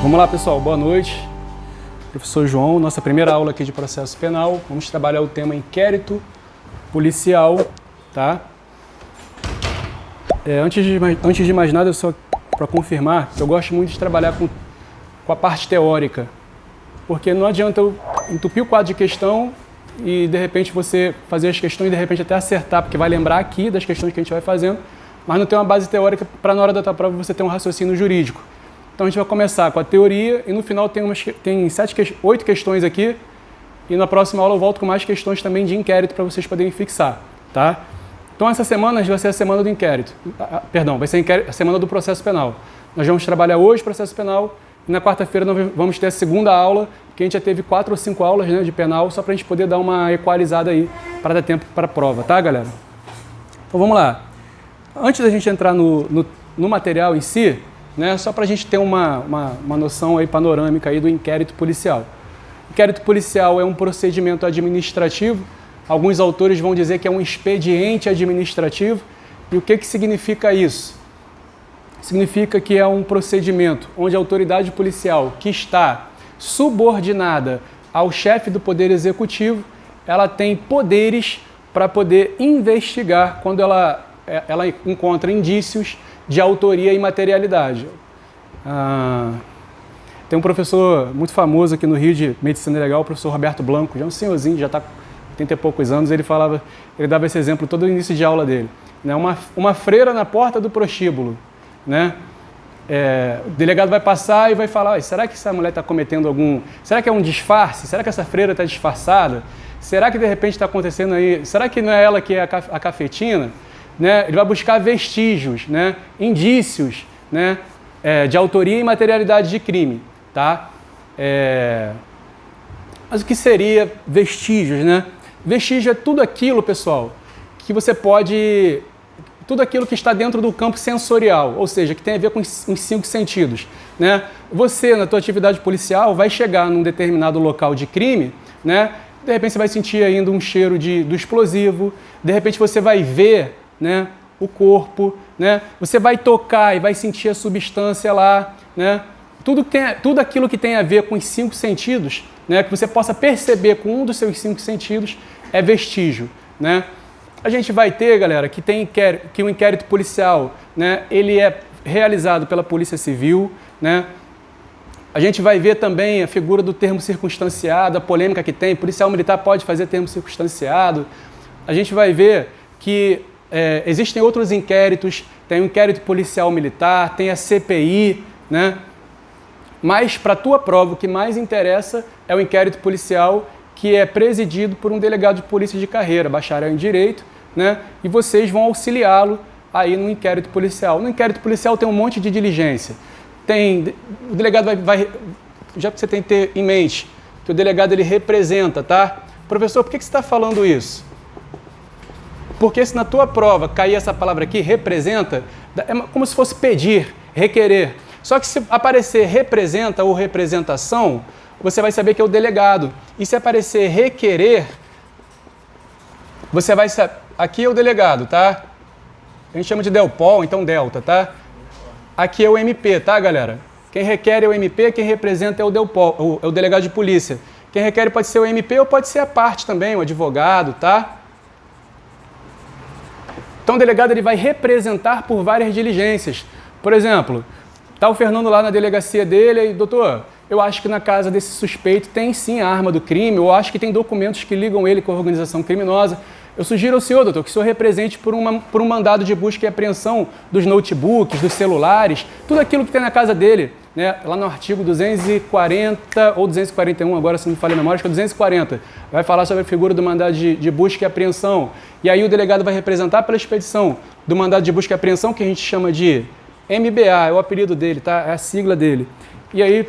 Vamos lá, pessoal, boa noite. Professor João, nossa primeira aula aqui de processo penal. Vamos trabalhar o tema inquérito policial, tá? Antes de mais nada, só para confirmar, eu gosto muito de trabalhar com a parte teórica, porque não adianta eu entupir o quadro de questão e, de repente, você fazer as questões e, de repente, até acertar, porque vai lembrar aqui das questões que a gente vai fazendo, mas não tem uma base teórica para, na hora da tua prova, você ter um raciocínio jurídico. Então, a gente vai começar com a teoria e, no final, tem 8 questões aqui, e na próxima aula eu volto com mais questões também de inquérito para vocês poderem fixar, tá? Então, essa semana vai ser a semana do inquérito. Perdão, vai ser a semana do processo penal. Nós vamos trabalhar hoje o processo penal e na quarta-feira nós vamos ter a segunda aula, que a gente já teve 4 ou 5 aulas, né, de penal, só para a gente poder dar uma equalizada aí para dar tempo para a prova, tá, galera? Então, vamos lá. Antes da gente entrar no material em si, né, só para a gente ter uma noção aí panorâmica aí do inquérito policial. Inquérito policial é um procedimento administrativo. Alguns autores vão dizer que é um expediente administrativo. E o que significa isso? Significa que é um procedimento onde a autoridade policial, que está subordinada ao chefe do Poder Executivo, ela tem poderes para poder investigar quando ela encontra indícios de autoria e materialidade. Tem um professor muito famoso aqui no Rio de Medicina Legal, o professor Roberto Blanco, já é um senhorzinho, já está com 80 e poucos anos, ele dava esse exemplo todo o início de aula dele. Né? Uma freira na porta do prostíbulo, né? O delegado vai passar e vai falar, será que essa mulher está cometendo será que é um disfarce? Será que essa freira está disfarçada? Será que de repente está acontecendo aí? Será que não é ela que é a cafetina? Né? Ele vai buscar vestígios, né? Indícios, né? De autoria e materialidade de crime, tá? Mas o que seria vestígios, né? Vestígio é tudo aquilo, pessoal, que você pode... Tudo aquilo que está dentro do campo sensorial, ou seja, que tem a ver com os 5 sentidos, né? Você, na tua atividade policial, vai chegar num determinado local de crime, né? De repente você vai sentir ainda um cheiro do explosivo, de repente você vai ver, né, o corpo, né? Você vai tocar e vai sentir a substância lá, né? Tudo aquilo que tem a ver com os 5 sentidos, né, que você possa perceber com um dos seus 5 sentidos, é vestígio, né? A gente vai ter, galera, que o inquérito policial, né, ele é realizado pela Polícia Civil, né? A gente vai ver também a figura do termo circunstanciado, a polêmica que tem, policial militar pode fazer termo circunstanciado. A gente vai ver que existem outros inquéritos, tem o inquérito policial militar, tem a CPI, né? Mas, para a tua prova, o que mais interessa é o inquérito policial, que é presidido por um delegado de polícia de carreira, bacharel em Direito, né? E vocês vão auxiliá-lo aí no inquérito policial. No inquérito policial tem um monte de diligência. O delegado já você tem que ter em mente que o delegado ele representa, tá? Professor, por que você está falando isso? Porque se na tua prova cair essa palavra aqui, representa, é como se fosse pedir, requerer. Só que se aparecer representa ou representação, você vai saber que é o delegado. E se aparecer requerer, você vai saber... Aqui é o delegado, tá? A gente chama de Delpol, então Delta, tá? Aqui é o MP, tá, galera? Quem requer é o MP, quem representa é o Delpol, é o delegado de polícia. Quem requer pode ser o MP ou pode ser a parte também, o advogado, tá? Então, o delegado ele vai representar por várias diligências. Por exemplo, tá o Fernando lá na delegacia dele e, doutor, eu acho que na casa desse suspeito tem sim a arma do crime, ou acho que tem documentos que ligam ele com a organização criminosa. Eu sugiro ao senhor, doutor, que o senhor represente por um mandado de busca e apreensão dos notebooks, dos celulares, tudo aquilo que tem na casa dele, né? Lá no artigo 240 ou 241, agora se não me falha a memória, acho que é 240, vai falar sobre a figura do mandado de busca e apreensão. E aí o delegado vai representar pela expedição do mandado de busca e apreensão, que a gente chama de MBA, é o apelido dele, tá? É a sigla dele. E aí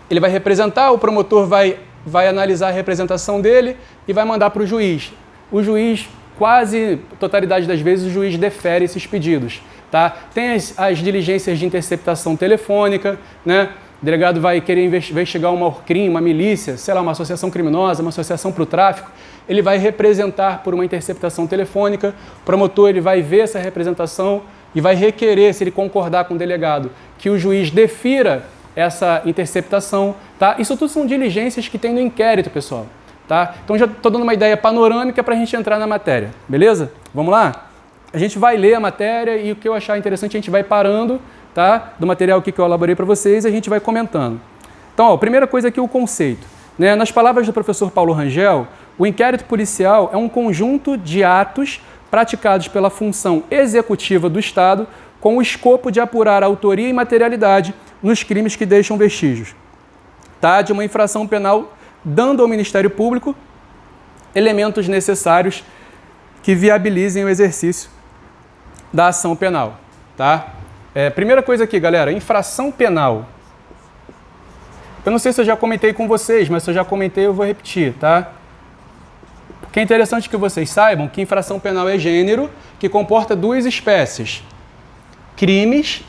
ele vai representar, o promotor vai analisar a representação dele e vai mandar para o juiz. O juiz, quase totalidade das vezes, o juiz defere esses pedidos, tá? Tem as diligências de interceptação telefônica, né? O delegado vai querer investigar uma ORCRIM, uma milícia, sei lá, uma associação criminosa, uma associação para o tráfico. Ele vai representar por uma interceptação telefônica. O promotor ele vai ver essa representação e vai requerer, se ele concordar com o delegado, que o juiz defira essa interceptação, tá? Isso tudo são diligências que tem no inquérito, pessoal, tá? Então já estou dando uma ideia panorâmica para a gente entrar na matéria, beleza? Vamos lá? A gente vai ler a matéria e o que eu achar interessante a gente vai parando, tá? Do material aqui que eu elaborei para vocês e a gente vai comentando. Então, ó, primeira coisa aqui, o conceito. Né? Nas palavras do professor Paulo Rangel, o inquérito policial é um conjunto de atos praticados pela função executiva do Estado com o escopo de apurar a autoria e materialidade nos crimes que deixam vestígios, tá? De uma infração penal, dando ao Ministério Público elementos necessários que viabilizem o exercício da ação penal. Tá? Primeira coisa aqui, galera, infração penal. Eu não sei se eu já comentei com vocês, mas se eu já comentei eu vou repetir, tá? Porque é interessante que vocês saibam que infração penal é gênero que comporta duas espécies. Crimes,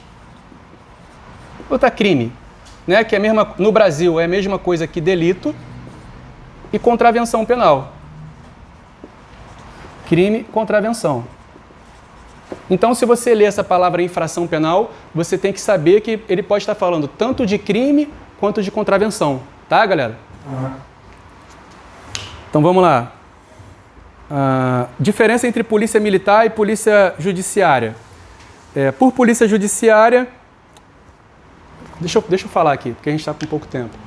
outra crime, né? Que é no Brasil é a mesma coisa que delito, e contravenção penal. Crime, contravenção. Então, se você lê essa palavra infração penal, você tem que saber que ele pode estar falando tanto de crime quanto de contravenção. Tá, galera? Então, vamos lá. Diferença entre polícia militar e polícia judiciária. Por polícia judiciária... Deixa eu falar aqui, porque a gente está com pouco tempo.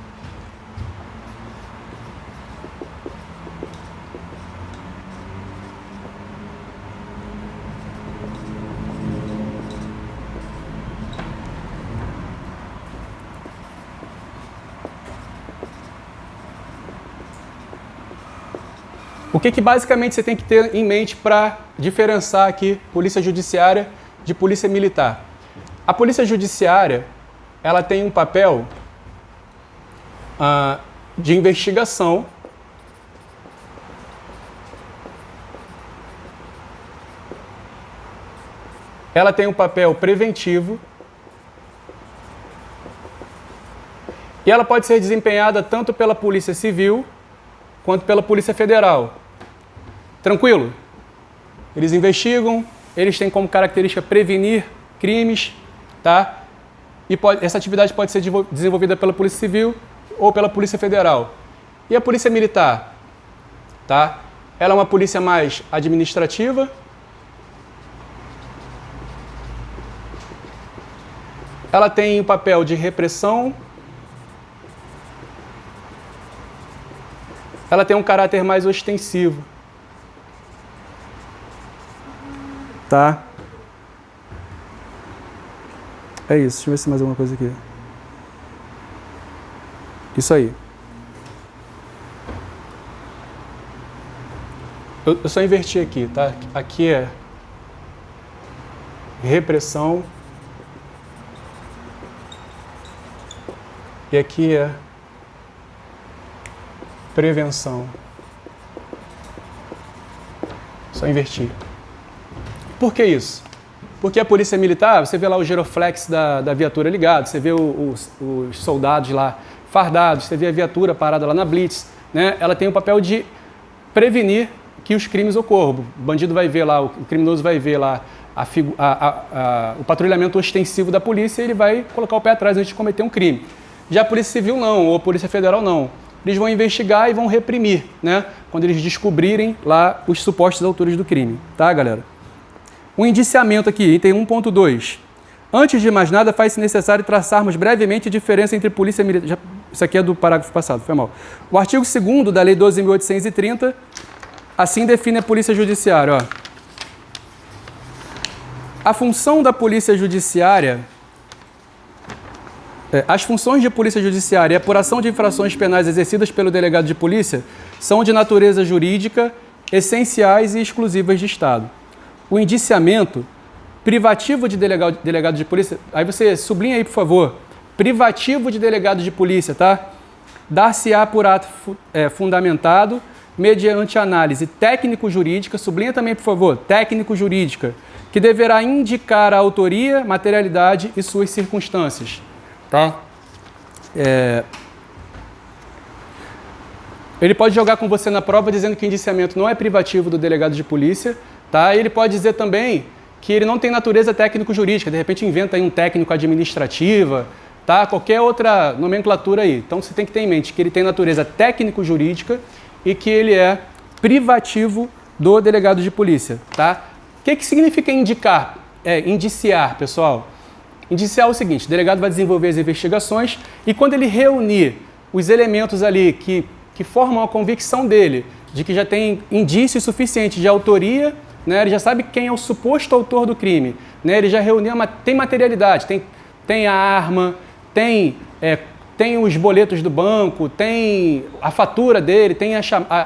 O que basicamente você tem que ter em mente para diferenciar aqui polícia judiciária de polícia militar? A polícia judiciária, ela tem um papel de investigação, ela tem um papel preventivo e ela pode ser desempenhada tanto pela Polícia Civil quanto pela Polícia Federal. Tranquilo? Eles investigam, eles têm como característica prevenir crimes, tá? E essa atividade pode ser desenvolvida pela Polícia Civil ou pela Polícia Federal. E a Polícia Militar, tá? Ela é uma polícia mais administrativa. Ela tem o papel de repressão. Ela tem um caráter mais ostensivo. Tá? É isso. Deixa eu ver se tem mais alguma coisa aqui. Isso aí. Eu só inverti aqui, tá? Aqui é repressão. E aqui é prevenção. Só inverti. Por que isso? Porque a polícia militar, você vê lá o giroflex da viatura ligado, você vê os soldados lá fardados, você vê a viatura parada lá na blitz, né? Ela tem o papel de prevenir que os crimes ocorram. O bandido vai ver lá, o criminoso vai ver lá o patrulhamento ostensivo da polícia e ele vai colocar o pé atrás antes de cometer um crime. Já a Polícia Civil não, ou a Polícia Federal não. Eles vão investigar e vão reprimir, né? Quando eles descobrirem lá os supostos autores do crime. Tá, galera? O indiciamento aqui, item 1.2. Antes de mais nada, faz-se necessário traçarmos brevemente a diferença entre polícia militar... Isso aqui é do parágrafo passado, foi mal. O artigo 2º da Lei 12.830, assim define a polícia judiciária. Ó. A função da polícia judiciária... As funções de polícia judiciária e apuração de infrações penais exercidas pelo delegado de polícia são de natureza jurídica, essenciais e exclusivas de Estado. O indiciamento, privativo de delegado de polícia, aí você sublinha aí, por favor, privativo de delegado de polícia, tá? Dar-se-á por ato fundamentado, mediante análise técnico-jurídica, sublinha também, por favor, técnico-jurídica, que deverá indicar a autoria, materialidade e suas circunstâncias. Tá? Ele pode jogar com você na prova dizendo que o indiciamento não é privativo do delegado de polícia, tá? E ele pode dizer também que ele não tem natureza técnico-jurídica, de repente inventa aí um técnico administrativa, tá? Qualquer outra nomenclatura aí. Então você tem que ter em mente que ele tem natureza técnico-jurídica e que ele é privativo do delegado de polícia, tá? O que significa indicar? Indiciar, pessoal. Indiciar é o seguinte: o delegado vai desenvolver as investigações e quando ele reunir os elementos ali que formam a convicção dele de que já tem indícios suficientes de autoria, né, ele já sabe quem é o suposto autor do crime, né, ele já reuniu, tem materialidade, tem a arma, tem os boletos do banco, tem a fatura dele, tem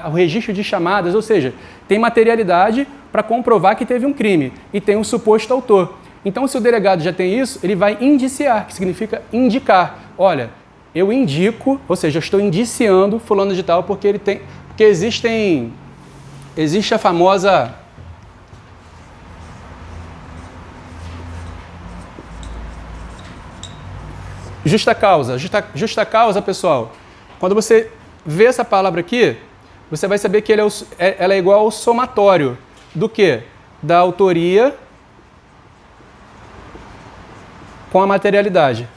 o registro de chamadas, ou seja, tem materialidade para comprovar que teve um crime e tem o suposto autor. Então, se o delegado já tem isso, ele vai indiciar, que significa indicar. Olha, eu indico, ou seja, eu estou indiciando fulano de tal porque existe a famosa justa causa. Justa causa, pessoal, quando você vê essa palavra aqui, você vai saber que ela é igual ao somatório do quê? Da autoria com a materialidade.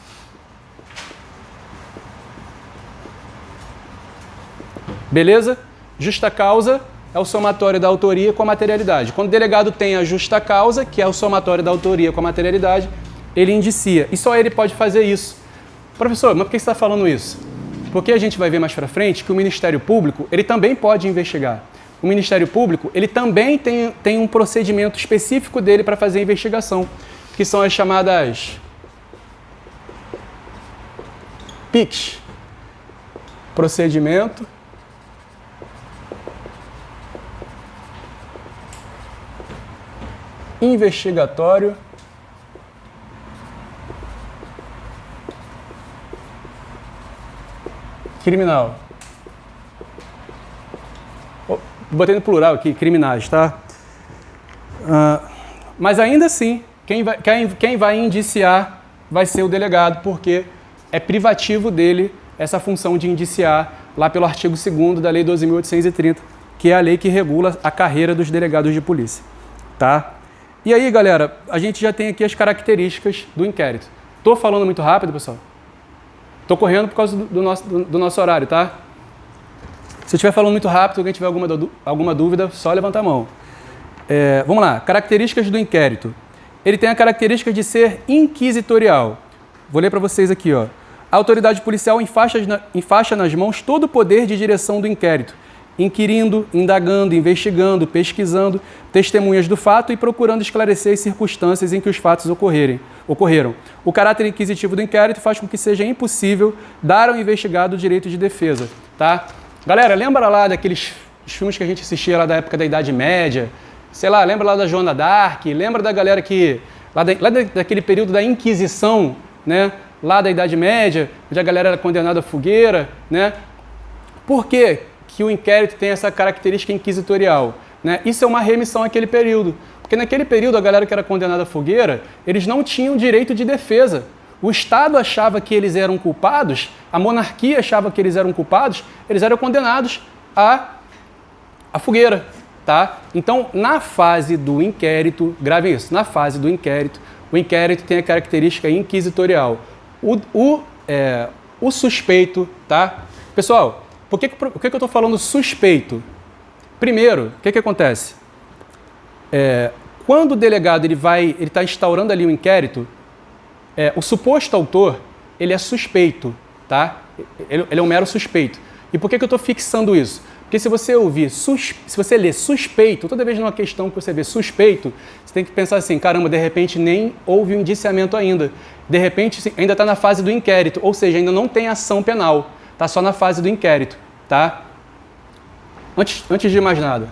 Beleza? Justa causa é o somatório da autoria com a materialidade. Quando o delegado tem a justa causa, que é o somatório da autoria com a materialidade, ele indicia. E só ele pode fazer isso. Professor, mas por que você está falando isso? Porque a gente vai ver mais para frente que o Ministério Público, ele também pode investigar. O Ministério Público, ele também tem um procedimento específico dele para fazer a investigação, que são as chamadas PICs. Procedimento investigatório criminal. Botei no plural aqui, criminais, tá? Mas ainda assim, quem vai indiciar vai ser o delegado, porque é privativo dele essa função de indiciar lá pelo artigo 2º da Lei 12.830, que é a lei que regula a carreira dos delegados de polícia, tá? E aí, galera, a gente já tem aqui as características do inquérito. Tô falando muito rápido, pessoal? Tô correndo por causa do nosso horário, tá? Se eu estiver falando muito rápido, alguém tiver alguma dúvida, só levanta a mão. Vamos lá, características do inquérito. Ele tem a característica de ser inquisitorial. Vou ler para vocês aqui, ó. A autoridade policial enfaixa nas mãos todo o poder de direção do inquérito, inquirindo, indagando, investigando, pesquisando testemunhas do fato e procurando esclarecer as circunstâncias em que os fatos ocorreram. O caráter inquisitivo do inquérito faz com que seja impossível dar ao investigado o direito de defesa, tá? Galera, lembra lá daqueles filmes que a gente assistia lá da época da Idade Média? Sei lá, lembra lá da Joana d'Arc? Lembra da galera que... Lá daquele período da Inquisição, né? Lá da Idade Média, onde a galera era condenada à fogueira, né? Por quê que o inquérito tem essa característica inquisitorial? Né? Isso é uma remissão àquele período. Porque naquele período, a galera que era condenada à fogueira, eles não tinham direito de defesa. O Estado achava que eles eram culpados, a monarquia achava que eles eram culpados, eles eram condenados à fogueira. Tá? Então, na fase do inquérito, grave isso, na fase do inquérito, o inquérito tem a característica inquisitorial. O suspeito, tá? Pessoal, por que eu estou falando suspeito? Primeiro, o que acontece? Quando o delegado ele está instaurando ali o inquérito, o suposto autor, ele é suspeito, tá? Ele é um mero suspeito. E por que eu estou fixando isso? Porque se você ler suspeito, toda vez numa questão que você vê suspeito, você tem que pensar assim, caramba, de repente nem houve um indiciamento ainda. De repente ainda está na fase do inquérito, ou seja, ainda não tem ação penal. Está só na fase do inquérito, tá? Antes de mais nada.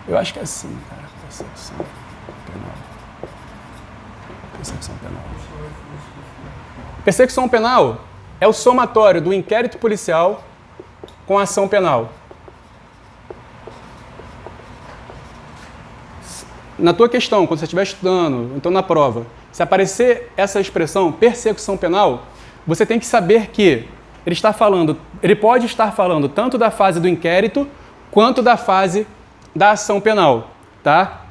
Eu acho que é assim, cara. Persecução penal. Persecução penal. Persecução penal é o somatório do inquérito policial com a ação penal. Na tua questão, quando você estiver estudando, então na prova, se aparecer essa expressão persecução penal, você tem que saber que ele pode estar falando tanto da fase do inquérito quanto da fase da ação penal, tá?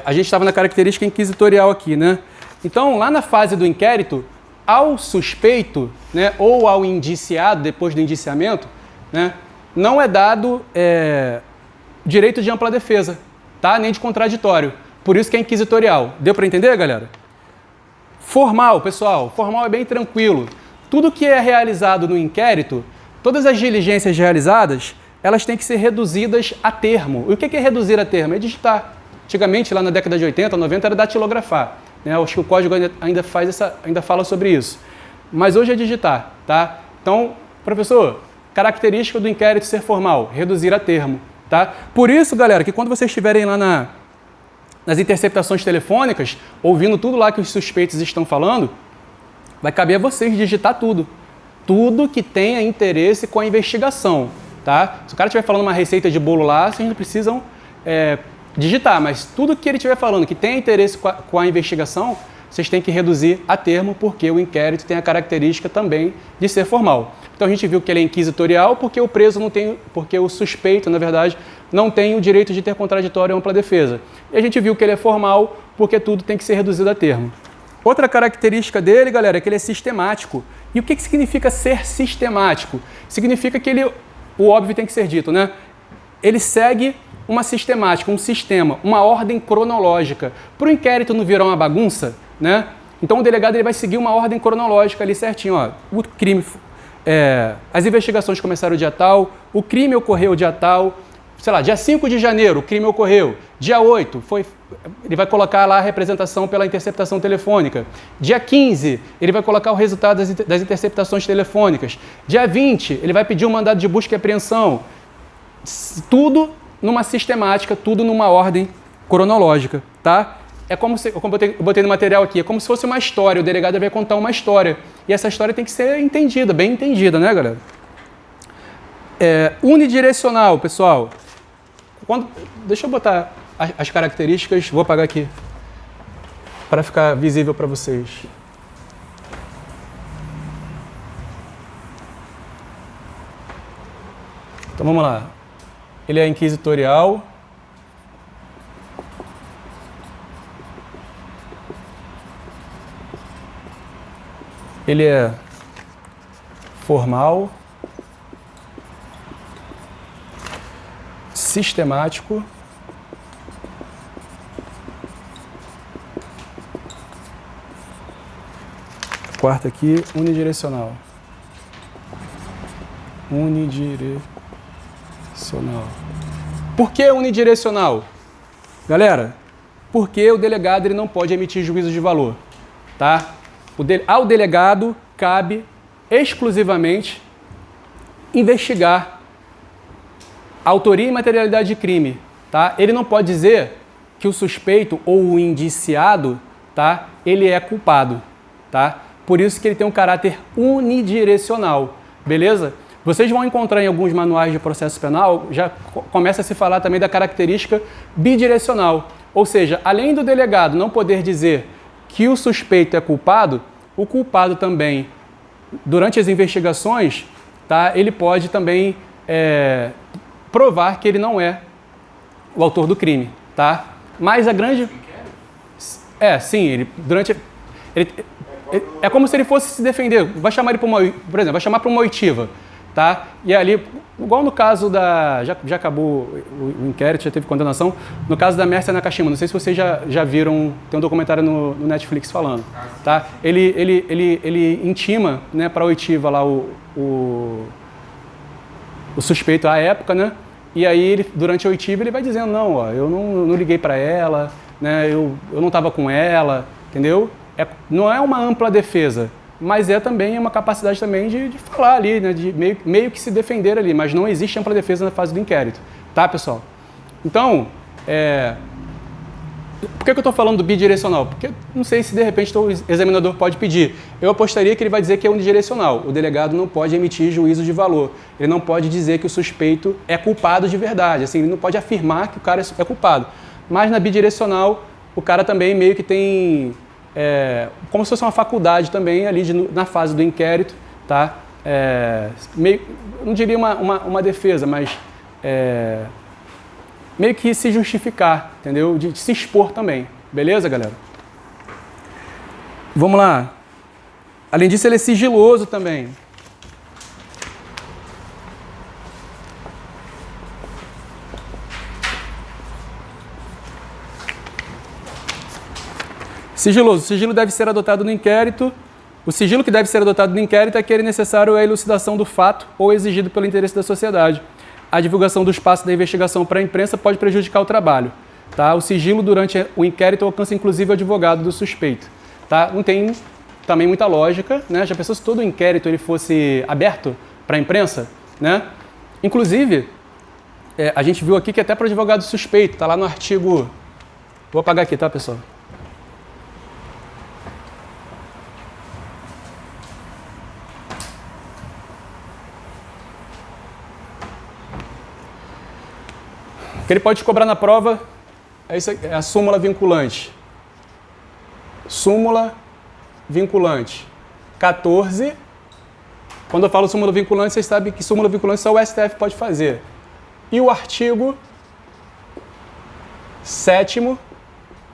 a gente estava na característica inquisitorial aqui, né? Então, lá na fase do inquérito, ao suspeito, né, ou ao indiciado, depois do indiciamento, né, não é dado direito de ampla defesa, tá? Nem de contraditório. Por isso que é inquisitorial. Deu para entender, galera? Formal, pessoal. Formal é bem tranquilo. Tudo que é realizado no inquérito, todas as diligências realizadas, elas têm que ser reduzidas a termo. E o que é reduzir a termo? É digitar. Antigamente, lá na década de 80, 90, era datilografar. Né? Acho que o código ainda fala sobre isso. Mas hoje é digitar, tá? Então, professor, característica do inquérito ser formal, reduzir a termo, tá? Por isso, galera, que quando vocês estiverem lá nas interceptações telefônicas, ouvindo tudo lá que os suspeitos estão falando, vai caber a vocês digitar tudo. Tudo que tenha interesse com a investigação, tá? Se o cara estiver falando uma receita de bolo lá, vocês não precisam digitar, mas tudo que ele estiver falando que tenha interesse com a investigação, vocês têm que reduzir a termo, porque o inquérito tem a característica também de ser formal. Então a gente viu que ele é inquisitorial porque o preso não tem, porque o suspeito, na verdade, não tem o direito de ter contraditório ou ampla defesa. E a gente viu que ele é formal porque tudo tem que ser reduzido a termo. Outra característica dele, galera, é que ele é sistemático. E o que significa ser sistemático? Significa que o óbvio tem que ser dito, né? Ele segue uma sistemática, um sistema, uma ordem cronológica. Para o inquérito não virar uma bagunça, né? Então o delegado ele vai seguir uma ordem cronológica ali certinho. Ó. O crime, as investigações começaram dia tal, o crime ocorreu dia tal, sei lá, dia 5 de janeiro o crime ocorreu, dia 8 ele vai colocar lá a representação pela interceptação telefônica, dia 15 ele vai colocar o resultado das interceptações telefônicas, dia 20 ele vai pedir um mandado de busca e apreensão, tudo numa sistemática, tudo numa ordem cronológica, tá? É como eu botei no material aqui, é como se fosse uma história, o delegado vai contar uma história, e essa história tem que ser entendida, bem entendida, né, galera? Unidirecional, pessoal. Deixa eu botar as características, vou apagar aqui, para ficar visível para vocês. Então vamos lá. Ele é inquisitorial. Ele é formal, sistemático, quarta aqui, unidirecional. Unidirecional. Por que unidirecional? Galera, porque o delegado ele não pode emitir juízo de valor, tá? Ao delegado cabe exclusivamente investigar a autoria e materialidade de crime, tá? Ele não pode dizer que o suspeito ou o indiciado, tá? Ele é culpado, tá? Por isso que ele tem um caráter unidirecional, beleza? Vocês vão encontrar em alguns manuais de processo penal, já começa a se falar também da característica bidirecional, ou seja, além do delegado não poder dizer que o suspeito é culpado, o culpado também, durante as investigações, tá, ele pode também provar que ele não é o autor do crime, tá? Mas a grande... sim, é como se ele fosse se defender, vai chamar ele para uma, por exemplo, vai chamar para uma oitiva, tá? E ali, igual no caso da... Já acabou o inquérito, já teve condenação. No caso da Mércia Nakashima, não sei se vocês já viram, tem um documentário no Netflix falando, tá? Ele intima, né, para a oitiva lá o suspeito à época, né? E aí, durante a oitiva, ele vai dizendo, não, ó, eu não liguei para ela, né? Eu não estava com ela, entendeu? Não é uma ampla defesa, mas é também uma capacidade também de falar ali, né, de meio que se defender ali, mas não existe ampla defesa na fase do inquérito, tá, pessoal? Então, por que eu estou falando do bidirecional? Porque não sei se de repente o examinador pode pedir. Eu apostaria que ele vai dizer que é unidirecional. O delegado não pode emitir juízo de valor. Ele não pode dizer que o suspeito é culpado de verdade. Assim, ele não pode afirmar que o cara é culpado. Mas na bidirecional, o cara também meio que tem... como se fosse uma faculdade também ali na fase do inquérito, tá? Não diria uma defesa, mas meio que se justificar, entendeu? De se expor também. Beleza, galera? Vamos lá. Além disso, ele é sigiloso também. Sigiloso. O sigilo deve ser adotado no inquérito. O sigilo que deve ser adotado no inquérito é aquele necessário à elucidação do fato ou exigido pelo interesse da sociedade. A divulgação dos passos da investigação para a imprensa pode prejudicar o trabalho. Tá? O sigilo durante o inquérito alcança inclusive o advogado do suspeito. Tá? Não tem também muita lógica, né? Já pensou se todo o inquérito ele fosse aberto para a imprensa? Né? Inclusive, a gente viu aqui que até para o advogado suspeito, está lá no artigo... Vou apagar aqui, tá, pessoal? O que ele pode cobrar na prova é a súmula vinculante. Súmula vinculante 14. Quando eu falo súmula vinculante, vocês sabem que súmula vinculante só o STF pode fazer. E o artigo 7º,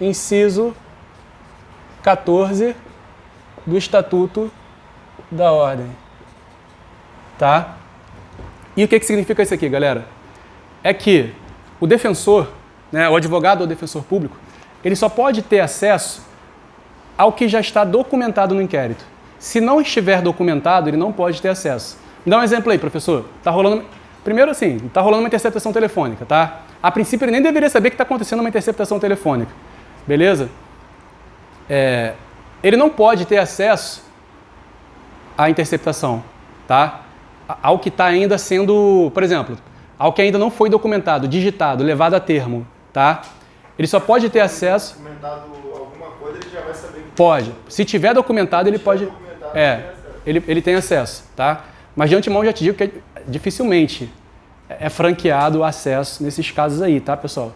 inciso 14 do Estatuto da Ordem. Tá? E o que significa isso aqui, galera? É que o defensor, né, o advogado ou defensor público, ele só pode ter acesso ao que já está documentado no inquérito. Se não estiver documentado, ele não pode ter acesso. Me dá um exemplo aí, professor. Tá rolando... Primeiro, assim, está rolando uma interceptação telefônica, tá? A princípio, ele nem deveria saber que está acontecendo uma interceptação telefônica. Beleza? Ele não pode ter acesso à interceptação, tá? Ao que está ainda sendo, por exemplo, ao que ainda não foi documentado, digitado, levado a termo, tá? Ele só pode ter acesso... Documentado alguma coisa, ele já vai saber... Pode. Se tiver documentado, ele pode... Ele tem acesso, tá? Mas de antemão já te digo que dificilmente é franqueado o acesso nesses casos aí, tá, pessoal?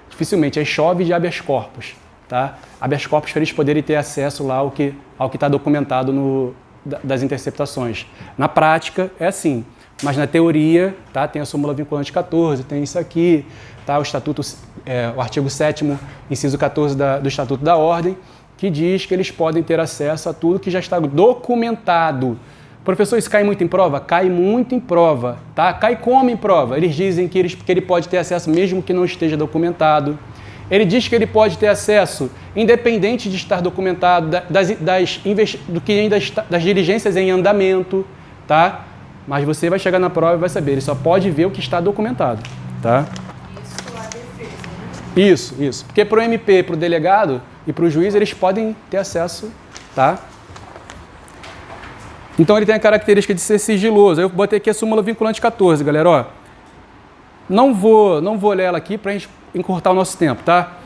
Dificilmente. Aí chove de habeas corpus, tá? Habeas corpus para eles poderem ter acesso lá ao que está documentado das interceptações. Na prática, é assim. Mas na teoria, tá, tem a súmula vinculante 14, tem isso aqui, tá, o artigo 7º, inciso 14 do Estatuto da Ordem, que diz que eles podem ter acesso a tudo que já está documentado. Professor, isso cai muito em prova? Cai muito em prova, tá? Cai como em prova? Eles dizem que ele pode ter acesso mesmo que não esteja documentado. Ele diz que ele pode ter acesso, independente de estar documentado, das diligências em andamento, tá? Mas você vai chegar na prova e vai saber, ele só pode ver o que está documentado, tá? Isso a defesa, né? Isso. Porque para o MP, para o delegado e para o juiz, eles podem ter acesso, tá? Então ele tem a característica de ser sigiloso. Eu botei aqui a súmula vinculante 14, galera, ó. Não vou ler ela aqui para a gente encurtar o nosso tempo, tá?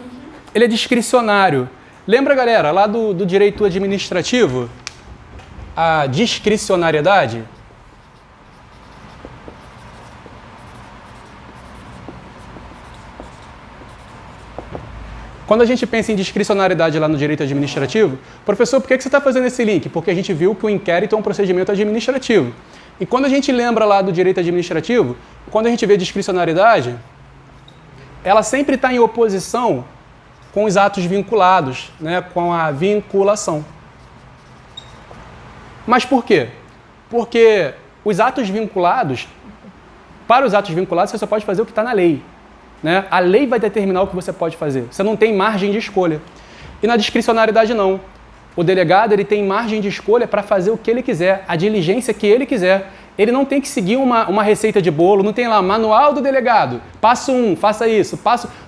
Ele é discricionário. Lembra, galera, lá do direito administrativo? A discricionariedade? Quando a gente pensa em discricionariedade lá no direito administrativo, professor, por que você está fazendo esse link? Porque a gente viu que o inquérito é um procedimento administrativo. E quando a gente lembra lá do direito administrativo, quando a gente vê discricionariedade, ela sempre está em oposição com os atos vinculados, né, com a vinculação. Mas por quê? Porque os atos vinculados, para os atos vinculados, você só pode fazer o que está na lei. Né? A lei vai determinar o que você pode fazer. Você não tem margem de escolha. E na discricionariedade, não. O delegado ele tem margem de escolha para fazer o que ele quiser, a diligência que ele quiser. Ele não tem que seguir uma receita de bolo, não tem lá manual do delegado, passo 1, faça isso,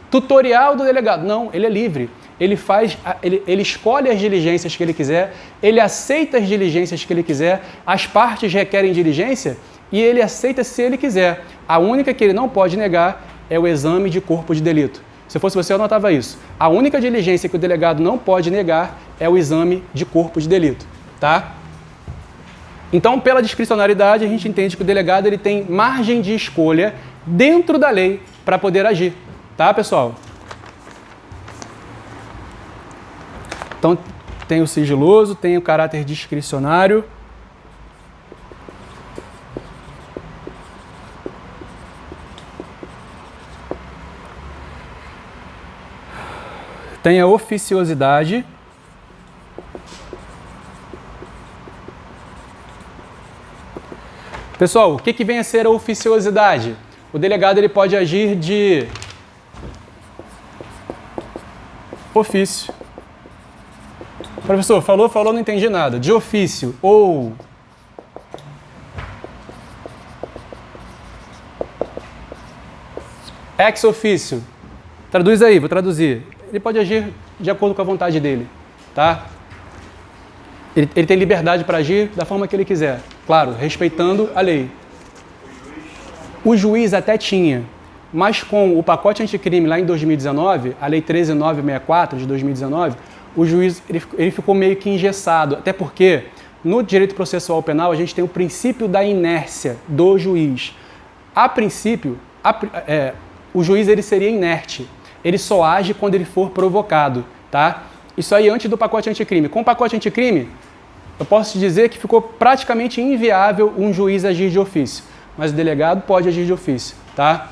tutorial do delegado. Não, ele é livre. Ele escolhe as diligências que ele quiser, ele aceita as diligências que ele quiser, as partes requerem diligência e ele aceita se ele quiser. A única que ele não pode negar é o exame de corpo de delito. Se fosse você, eu anotava isso. A única diligência que o delegado não pode negar é o exame de corpo de delito, tá? Então, pela discricionariedade, a gente entende que o delegado ele tem margem de escolha dentro da lei para poder agir, tá, pessoal? Então, tem o sigiloso, tem o caráter discricionário. tem a oficiosidade. Pessoal, o que vem a ser a oficiosidade? O delegado ele pode agir de ofício. Professor, falou, não entendi nada. De ofício ou ex officio. Traduz aí, vou traduzir. Ele pode agir de acordo com a vontade dele, tá? Ele tem liberdade para agir da forma que ele quiser. Claro, respeitando a lei. O juiz até tinha, mas com o pacote anticrime lá em 2019, a Lei 13.964 de 2019, o juiz ele ficou meio que engessado. Até porque no direito processual penal a gente tem o princípio da inércia do juiz. A princípio, o juiz ele seria inerte. Ele só age quando ele for provocado, tá? Isso aí antes do pacote anticrime. Com o pacote anticrime, eu posso te dizer que ficou praticamente inviável um juiz agir de ofício. Mas o delegado pode agir de ofício, tá?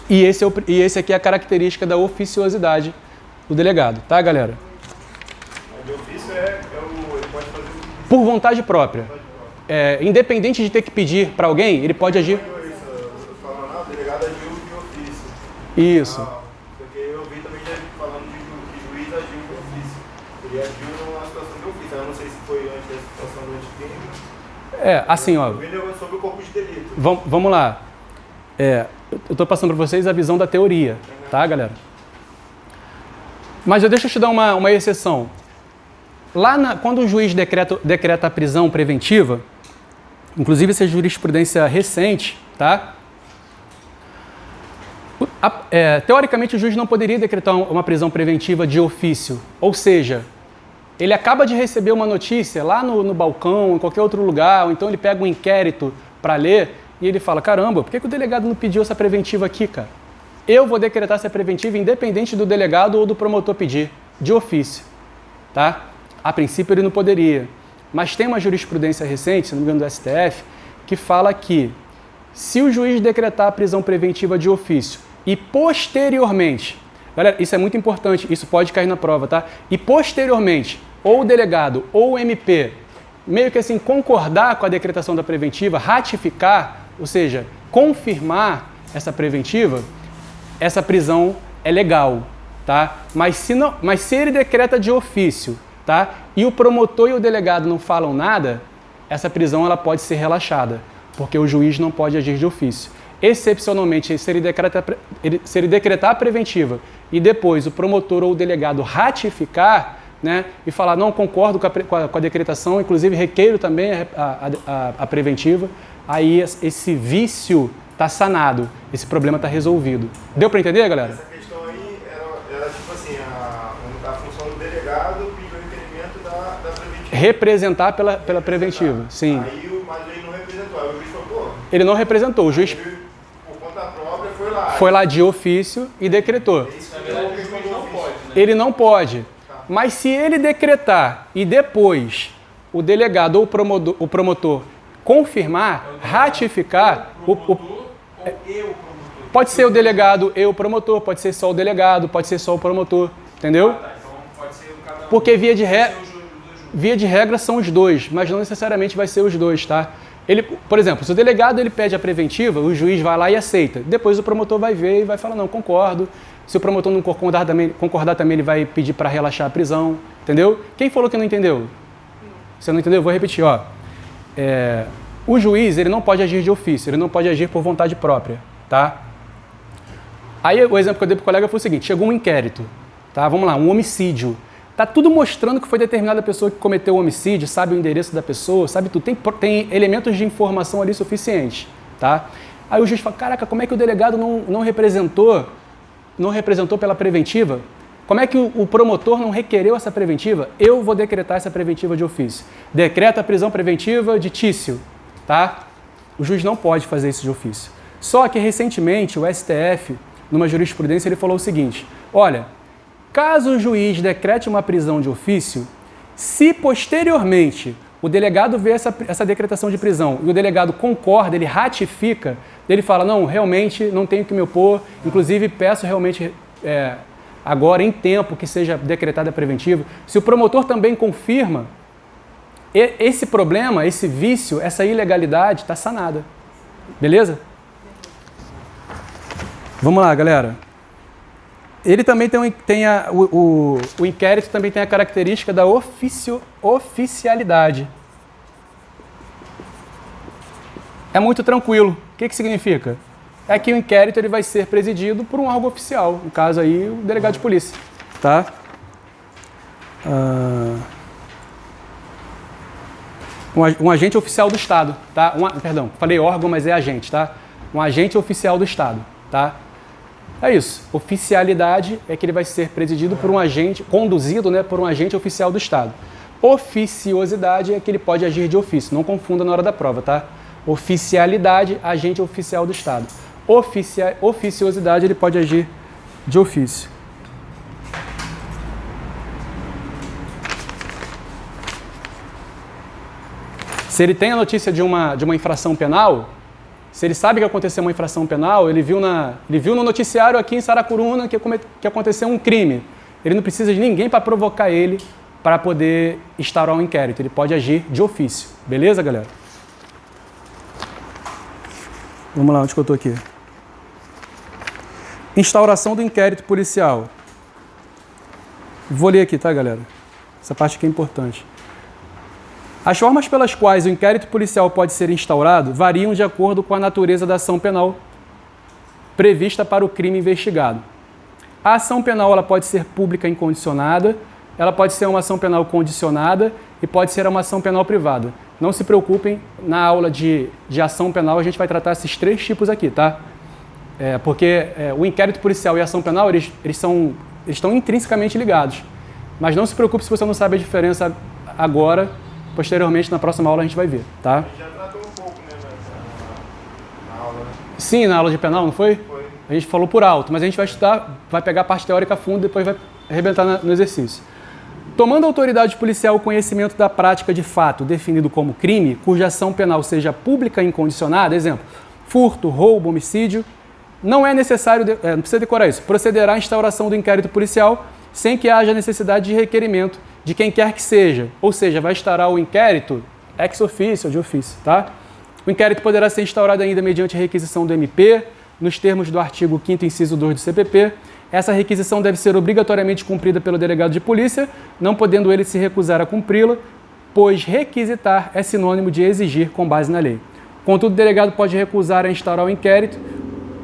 E esse aqui é a característica da oficiosidade do delegado, tá, galera? De ofício ele pode fazer por vontade própria. Independente de ter que pedir para alguém, ele pode agir. O delegado agiu de ofício. Isso. Porque eu vi também falando de juiz agiu de ofício. Ele agiu numa situação de ofício. Eu não sei se foi antes da situação do anticrime. Assim, ó. Sobre o corpo de delito. Vamos lá. Eu estou passando para vocês a visão da teoria, tá, galera? Mas deixa eu te dar uma exceção. Lá quando o juiz decreta a prisão preventiva, inclusive essa jurisprudência recente, tá? Teoricamente o juiz não poderia decretar uma prisão preventiva de ofício, ou seja, ele acaba de receber uma notícia lá no balcão, em qualquer outro lugar, ou então ele pega um inquérito para ler e ele fala, caramba, por que o delegado não pediu essa preventiva aqui, cara? Eu vou decretar essa preventiva independente do delegado ou do promotor pedir, de ofício, tá? A princípio ele não poderia, mas tem uma jurisprudência recente, se não me engano do STF, que fala que se o juiz decretar a prisão preventiva de ofício e posteriormente, galera, isso é muito importante, isso pode cair na prova, tá? E posteriormente, ou o delegado ou o MP, meio que assim, concordar com a decretação da preventiva, ratificar, ou seja, confirmar essa preventiva, essa prisão é legal, tá? Mas se ele decreta de ofício, tá? E o promotor e o delegado não falam nada, essa prisão ela pode ser relaxada, porque o juiz não pode agir de ofício. Excepcionalmente, se ele decretar a preventiva e depois o promotor ou o delegado ratificar, né, e falar, não, concordo com a decretação, inclusive requeiro também a preventiva, aí esse vício está sanado, esse problema está resolvido. Deu para entender, galera? Essa questão aí era tipo assim, a função do delegado pedir o requerimento da preventiva. Representar pela preventiva, sim. Mas ele não representou, aí o juiz falou, pô. Ele não representou, o juiz Ele, por conta própria, foi lá. foi lá de ofício e decretou. Isso, na verdade, o juiz não pode, né? Ele não pode. Mas se ele decretar e depois o delegado ou o promotor confirmar, ratificar, pode ser o delegado e o promotor, pode ser só o delegado, pode ser só o promotor, entendeu? Porque via de regra são os dois, mas não necessariamente vai ser os dois, tá? Por exemplo, se o delegado ele pede a preventiva, o juiz vai lá e aceita. Depois o promotor vai ver e vai falar, não, concordo. Se o promotor não concordar também, ele vai pedir para relaxar a prisão, entendeu? Quem falou que não entendeu? Você não entendeu? Eu vou repetir, ó. O juiz, ele não pode agir de ofício, ele não pode agir por vontade própria, tá? Aí o exemplo que eu dei pro colega foi o seguinte, chegou um inquérito, tá? Vamos lá, um homicídio. Tá tudo mostrando que foi determinada pessoa que cometeu o homicídio, sabe o endereço da pessoa, sabe tudo. Tem elementos de informação ali suficientes, tá? Aí o juiz fala, caraca, como é que o delegado não representou pela preventiva? Como é que o promotor não requereu essa preventiva? Eu vou decretar essa preventiva de ofício. Decreta a prisão preventiva de Tício, tá? O juiz não pode fazer isso de ofício. Só que recentemente o STF, numa jurisprudência, ele falou o seguinte, olha, caso o juiz decrete uma prisão de ofício, se posteriormente o delegado vê essa decretação de prisão e o delegado concorda, ele ratifica, ele fala, não, realmente não tenho que me opor, inclusive peço realmente agora em tempo que seja decretada preventiva, se o promotor também confirma, esse problema, esse vício, essa ilegalidade está sanada. Beleza? Vamos lá, galera. Ele também o inquérito também tem a característica da oficialidade. É muito tranquilo. O que significa? É que o inquérito ele vai ser presidido por um órgão oficial, no caso aí o delegado de polícia, tá? Um agente oficial do Estado, tá? Perdão, falei órgão, mas é agente, tá? Um agente oficial do Estado, tá? É isso. Oficialidade é que ele vai ser presidido por um agente, conduzido, né, por um agente oficial do Estado. Oficiosidade é que ele pode agir de ofício, não confunda na hora da prova, tá? Oficialidade, agente oficial do Estado. Oficiosidade, ele pode agir de ofício. Se ele tem a notícia de uma infração penal, se ele sabe que aconteceu uma infração penal, ele viu no noticiário aqui em Saracuruna que aconteceu um crime. Ele não precisa de ninguém para provocar ele para poder instaurar um inquérito. Ele pode agir de ofício. Beleza, galera? Vamos lá, onde que eu estou aqui? Instauração do inquérito policial. Vou ler aqui, tá, galera? Essa parte aqui é importante. As formas pelas quais o inquérito policial pode ser instaurado variam de acordo com a natureza da ação penal prevista para o crime investigado. A ação penal ela pode ser pública incondicionada, ela pode ser uma ação penal condicionada e pode ser uma ação penal privada. Não se preocupem, na aula de ação penal a gente vai tratar esses 3 tipos aqui, tá? Porque o inquérito policial e a ação penal, eles estão intrinsecamente ligados. Mas não se preocupe se você não sabe a diferença agora, posteriormente, na próxima aula a gente vai ver, tá? A gente já tratou um pouco, né, na aula, né? Sim, na aula de penal, não foi? Foi. A gente falou por alto, mas a gente vai estudar, vai pegar a parte teórica a fundo e depois vai arrebentar no exercício. Tomando a autoridade policial o conhecimento da prática de fato definido como crime, cuja ação penal seja pública e incondicionada, exemplo, furto, roubo, homicídio, não é necessário, não precisa decorar isso, procederá à instauração do inquérito policial sem que haja necessidade de requerimento de quem quer que seja, ou seja, vai instaurar o inquérito ex officio ou de ofício, tá? O inquérito poderá ser instaurado ainda mediante requisição do MP, nos termos do artigo 5º inciso 2 do CPP. Essa requisição deve ser obrigatoriamente cumprida pelo delegado de polícia, não podendo ele se recusar a cumpri-la, pois requisitar é sinônimo de exigir com base na lei. Contudo, o delegado pode recusar a instaurar o inquérito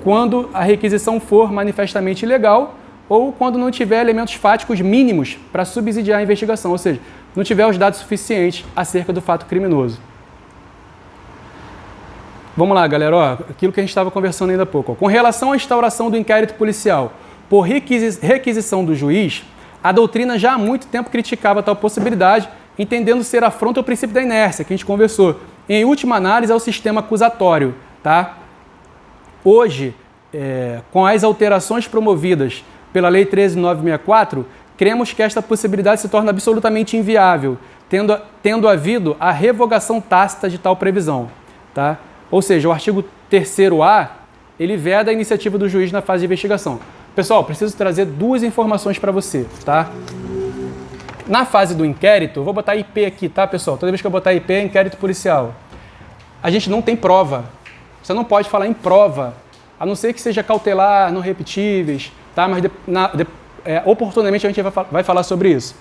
quando a requisição for manifestamente ilegal ou quando não tiver elementos fáticos mínimos para subsidiar a investigação, ou seja, não tiver os dados suficientes acerca do fato criminoso. Vamos lá, galera, ó, aquilo que a gente estava conversando ainda há pouco. Ó. Com relação à instauração do inquérito policial por requisição do juiz, a doutrina já há muito tempo criticava tal possibilidade, entendendo ser afronta ao princípio da inércia, que a gente conversou. Em última análise, ao sistema acusatório. Tá? Hoje, com as alterações promovidas pela Lei 13.964, cremos que esta possibilidade se torna absolutamente inviável, tendo havido a revogação tácita de tal previsão. Tá? Ou seja, o artigo 3º-A, ele veda a iniciativa do juiz na fase de investigação. Pessoal, preciso trazer 2 informações para você, tá? Na fase do inquérito, eu vou botar IP aqui, tá, pessoal? Toda vez que eu botar IP, é inquérito policial. A gente não tem prova. Você não pode falar em prova, a não ser que seja cautelar, não repetíveis, tá? Mas oportunamente a gente vai falar sobre isso.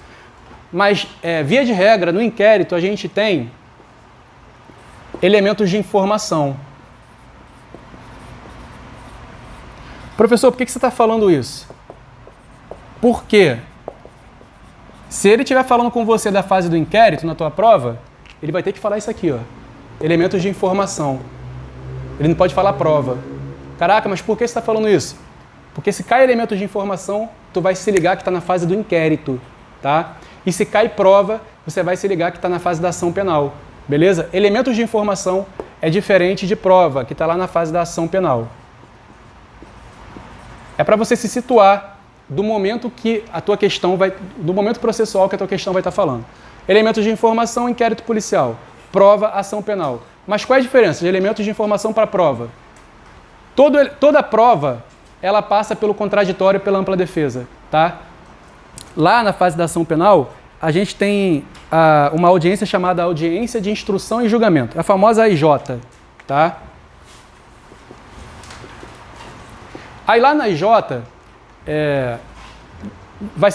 Mas, via de regra, no inquérito a gente tem elementos de informação. Professor, por que você está falando isso? Por quê? Se ele estiver falando com você da fase do inquérito na tua prova, ele vai ter que falar isso aqui, ó. Elementos de informação. Ele não pode falar prova. Caraca, mas por que você está falando isso? Porque se cai elementos de informação, tu vai se ligar que está na fase do inquérito, tá? E se cai prova, você vai se ligar que está na fase da ação penal, beleza? Elementos de informação é diferente de prova, que está lá na fase da ação penal. É para você se situar do momento que a tua questão vai, do momento processual que a tua questão vai estar falando. Elementos de informação, inquérito policial. Prova, ação penal. Mas qual é a diferença de elementos de informação para prova? Toda prova, ela passa pelo contraditório e pela ampla defesa, tá? Lá na fase da ação penal, a gente tem uma audiência chamada Audiência de Instrução e Julgamento, a famosa AIJ, tá? Aí lá na AIJ, vai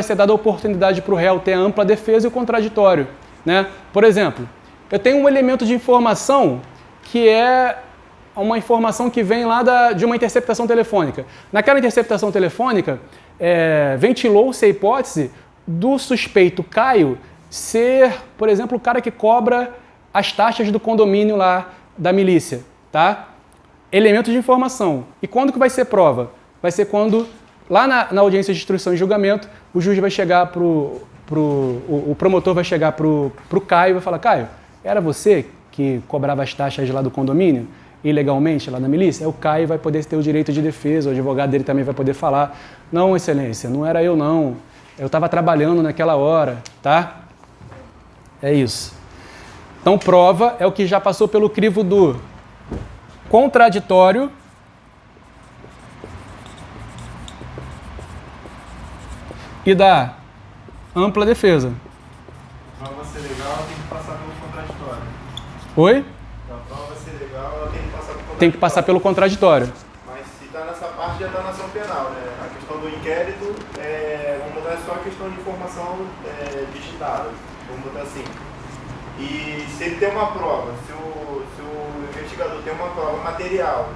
ser dada a oportunidade para o réu ter a ampla defesa e o contraditório, né? Por exemplo, eu tenho um elemento de informação que é uma informação que vem lá de uma interceptação telefônica. Naquela interceptação telefônica, ventilou-se a hipótese do suspeito Caio ser, por exemplo, o cara que cobra as taxas do condomínio lá da milícia, tá? Elemento de informação. E quando que vai ser prova? Vai ser quando, lá na audiência de instrução e julgamento, o juiz vai chegar o promotor vai chegar pro Caio e vai falar: Caio, era você que cobrava as taxas lá do condomínio ilegalmente lá na milícia? Aí o Caio vai poder ter o direito de defesa, o advogado dele também vai poder falar: não, excelência, não era eu não, eu estava trabalhando naquela hora, tá? É isso. Então prova é o que já passou pelo crivo do contraditório e da ampla defesa. A prova ser legal, ela tem que passar pelo contraditório. Oi? A prova ser legal, ela tem que passar pelo contraditório. Tem que passar pelo contraditório. Mas se está nessa parte, já está na ação penal, né? A questão do inquérito, vamos botar só a questão de informação digitada, vamos botar assim. E se ele tem uma prova, se o investigador tem uma prova material,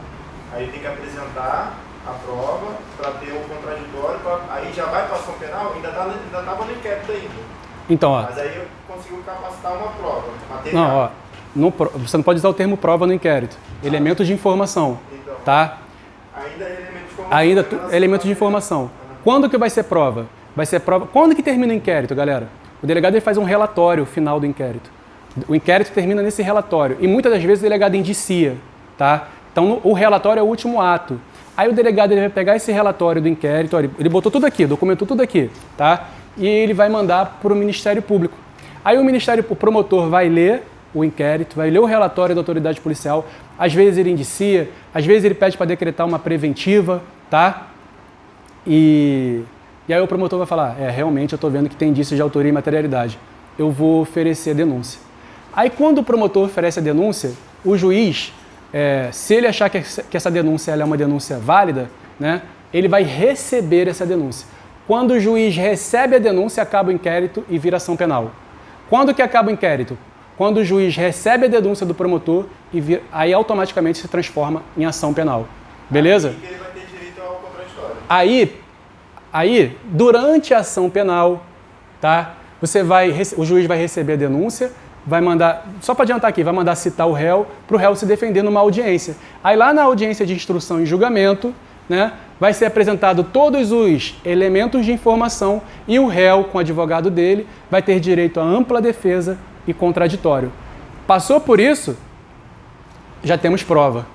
aí tem que apresentar a prova para ter o contraditório, aí já vai para a ação penal, ainda estava no inquérito ainda. Então, ó. Mas aí eu consigo capacitar uma prova material. Não, ó. Você não pode usar o termo prova no inquérito. Elemento de informação. Então, tá? Ainda é elemento de informação. Ainda é elemento de informação. Quando que vai ser prova? Vai ser prova. Quando que termina o inquérito, galera? O delegado ele faz um relatório final do inquérito. O inquérito termina nesse relatório. E muitas das vezes o delegado indicia, tá? Então o relatório é o último ato. Aí o delegado ele vai pegar esse relatório do inquérito, ele botou tudo aqui, documentou tudo aqui, tá? E ele vai mandar para o Ministério Público. Aí o promotor vai ler o inquérito, vai ler o relatório da autoridade policial, às vezes ele indicia, às vezes ele pede para decretar uma preventiva, tá? E aí o promotor vai falar: realmente eu estou vendo que tem indícios de autoria e materialidade, eu vou oferecer a denúncia. Aí quando o promotor oferece a denúncia, o juiz, se ele achar que essa denúncia é uma denúncia válida, né, ele vai receber essa denúncia. Quando o juiz recebe a denúncia, acaba o inquérito e vira ação penal. Quando que acaba o inquérito? Quando o juiz recebe a denúncia do promotor e aí automaticamente se transforma em ação penal. Beleza? Aí ele vai ter direito ao contraditório. Aí, durante a ação penal, tá? O juiz vai receber a denúncia, vai mandar, só para adiantar aqui, vai mandar citar o réu para o réu se defender numa audiência. Aí lá na audiência de instrução e julgamento, né, vai ser apresentado todos os elementos de informação e o réu, com o advogado dele, vai ter direito a ampla defesa e contraditório. Passou por isso, já temos prova.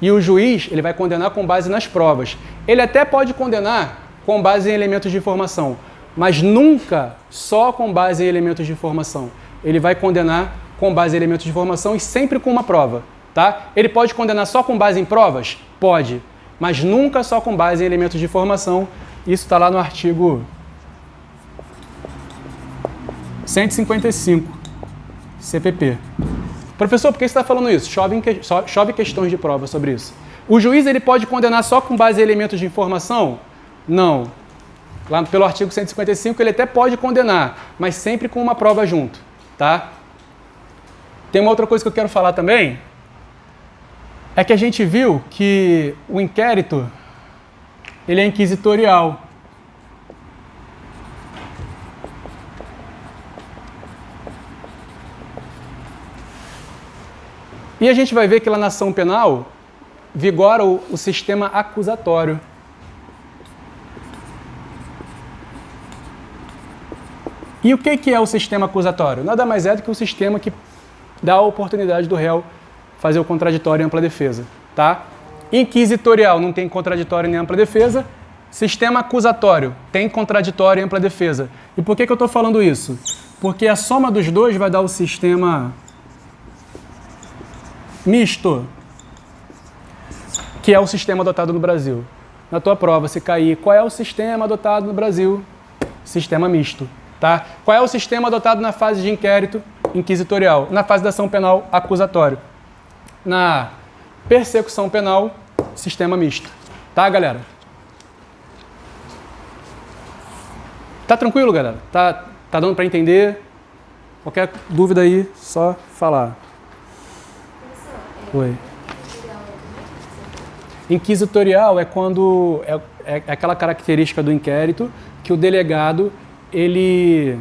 E o juiz ele vai condenar com base nas provas. Ele até pode condenar com base em elementos de informação, mas nunca só com base em elementos de informação. Ele vai condenar com base em elementos de informação e sempre com uma prova, tá? Ele pode condenar só com base em provas? Pode, mas nunca só com base em elementos de informação. Isso está lá no artigo 155, CPP. Professor, por que você está falando isso? Chove questões de prova sobre isso. O juiz ele pode condenar só com base em elementos de informação? Não. Lá pelo artigo 155 ele até pode condenar, mas sempre com uma prova junto. Tá? Tem uma outra coisa que eu quero falar também, é que a gente viu que o inquérito ele é inquisitorial. E a gente vai ver que lá na ação penal vigora o sistema acusatório. E o que é o sistema acusatório? Nada mais é do que o sistema que dá a oportunidade do réu fazer o contraditório e ampla defesa. Tá? Inquisitorial não tem contraditório nem ampla defesa. Sistema acusatório tem contraditório e ampla defesa. E por que eu estou falando isso? Porque a soma dos dois vai dar o sistema misto, que é o sistema adotado no Brasil. na tua prova, se cair, qual é o sistema adotado no Brasil? Sistema misto, tá? Qual é o sistema adotado na fase de inquérito inquisitorial? Na fase da ação penal acusatório. Na persecução penal, sistema misto. Tá, galera? Tá tranquilo, galera? Tá dando para entender? Qualquer dúvida aí, só falar. Oi. Inquisitorial é quando é aquela característica do inquérito que o delegado ele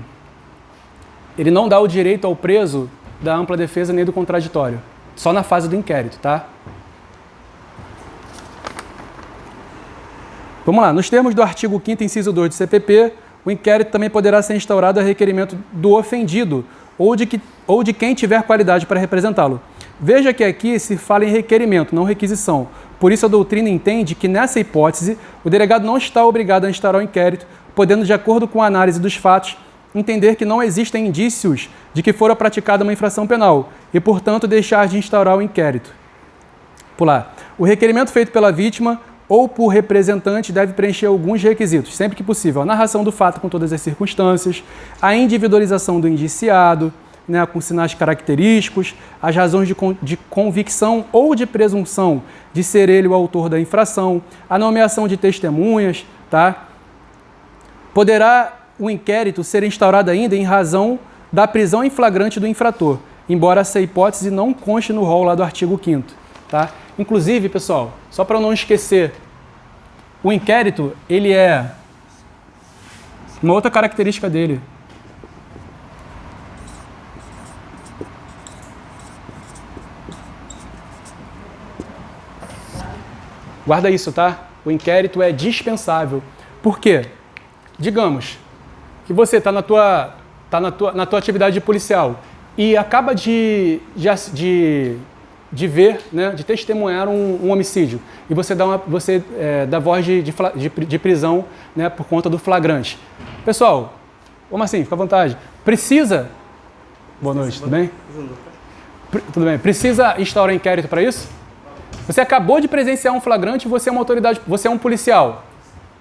não dá o direito ao preso da ampla defesa nem do contraditório. Só na fase do inquérito, tá? Vamos lá. Nos termos do artigo 5º, inciso 2 do CPP, o inquérito também poderá ser instaurado a requerimento do ofendido ou de quem tiver qualidade para representá-lo. Veja que aqui se fala em requerimento, não requisição. Por isso a doutrina entende que nessa hipótese o delegado não está obrigado a instaurar o inquérito, podendo, de acordo com a análise dos fatos, entender que não existem indícios de que fora praticada uma infração penal e, portanto, deixar de instaurar o inquérito. Pular. O requerimento feito pela vítima ou por representante deve preencher alguns requisitos, sempre que possível. A narração do fato com todas as circunstâncias, a individualização do indiciado, né, com sinais característicos, as razões de convicção ou de presunção de ser ele o autor da infração, a nomeação de testemunhas, tá? Poderá o inquérito ser instaurado ainda em razão da prisão em flagrante do infrator, embora essa hipótese não conste no rol lá do artigo 5º, tá? Inclusive, pessoal, só para não esquecer, o inquérito, ele é uma outra característica dele. Guarda isso, tá? O inquérito é dispensável. Por quê? Digamos que você está na tua atividade policial e acaba de ver, né, de testemunhar um homicídio e você dá voz de prisão, né, por conta do flagrante. Pessoal, vamos assim, fica à vontade. Precisa... Boa noite, tudo bem? Tudo bem. Precisa instaurar inquérito para isso? Você acabou de presenciar um flagrante, você é uma autoridade, você é um policial.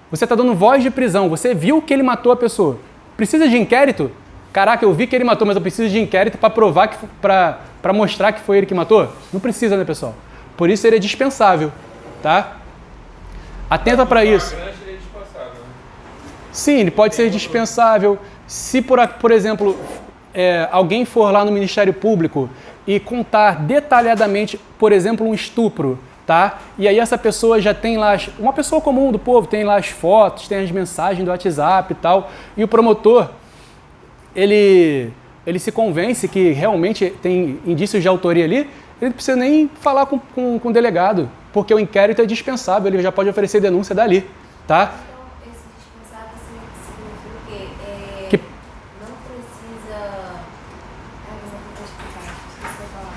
Você está dando voz de prisão, você viu que ele matou a pessoa. Precisa de inquérito? Caraca, eu vi que ele matou, mas eu preciso de inquérito para provar, para mostrar que foi ele que matou? Não precisa, né, pessoal? Por isso ele é dispensável, tá? Atenta para isso. Sim, ele pode ser dispensável. Se, por exemplo, alguém for lá no Ministério Público e contar detalhadamente, por exemplo, um estupro, tá? E aí essa pessoa já tem lá, uma pessoa comum do povo, tem lá as fotos, tem as mensagens do WhatsApp e tal, e o promotor, ele se convence que realmente tem indícios de autoria ali, ele não precisa nem falar com o delegado, porque o inquérito é dispensável, ele já pode oferecer denúncia dali, tá? Então, esse dispensável significa o quê? Que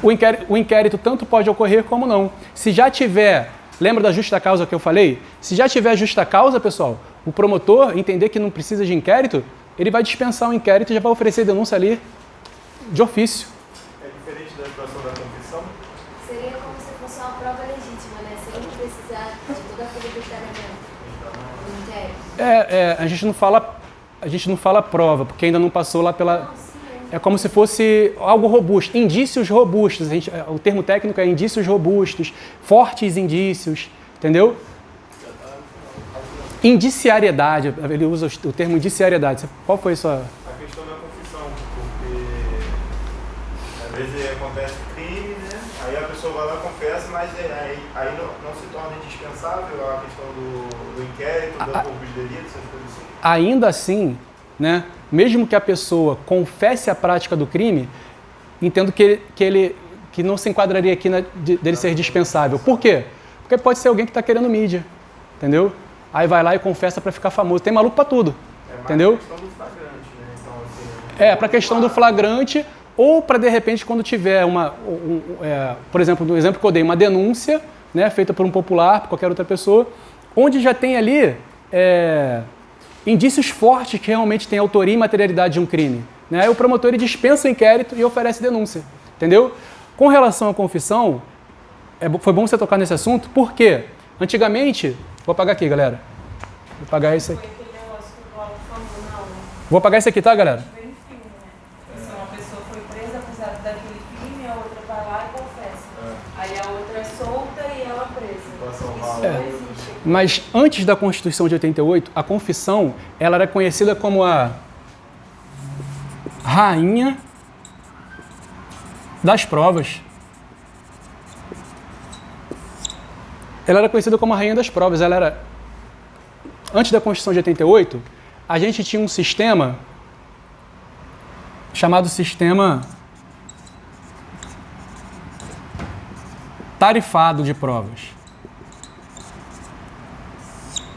Não precisa... o inquérito tanto pode ocorrer como não. Se já tiver, lembra da justa causa que eu falei? Se já tiver justa causa, pessoal, o promotor entender que não precisa de inquérito, ele vai dispensar o inquérito e já vai oferecer denúncia ali de ofício. É diferente da situação da confissão? Seria como se fosse uma prova legítima, né? Sem precisar de todo aquele detalhamento do inquérito. A gente não fala prova, porque ainda não passou lá pela... Não, sim. É como se fosse algo robusto, indícios robustos. O termo técnico é indícios robustos, fortes indícios, entendeu? Indiciariedade, ele usa o termo indiciariedade. Qual foi a sua... A questão da confissão, porque às vezes acontece crime, né? Aí a pessoa vai lá e confessa, mas aí não se torna indispensável a questão do inquérito, do corpo de delito, essas coisas assim. Ainda assim, né, mesmo que a pessoa confesse a prática do crime, entendo que não se enquadraria aqui dele ser dispensável. Por quê? Porque pode ser alguém que está querendo mídia, entendeu? Aí vai lá e confessa para ficar famoso. Tem maluco para tudo, entendeu? É questão do flagrante, né? Então, assim, para a questão do flagrante ou para, de repente, quando tiver por exemplo, no exemplo que eu dei, uma denúncia, né, feita por um popular, por qualquer outra pessoa, onde já tem ali indícios fortes que realmente tem autoria e materialidade de um crime. Né? Aí o promotor ele dispensa o inquérito e oferece denúncia, entendeu? Com relação à confissão, foi bom você tocar nesse assunto, porque antigamente Vou apagar aqui, galera. Vou apagar esse aqui. Vou apagar esse aqui, tá, galera? Uma pessoa foi presa acusada daquele crime, a outra vai lá e confessa. Aí a outra é solta e ela presa. Isso não existe. Mas antes da Constituição de 88, a confissão ela era conhecida como a rainha das provas. Ela era conhecida como a rainha das provas. Ela era... Antes da Constituição de 88, a gente tinha um sistema chamado sistema tarifado de provas.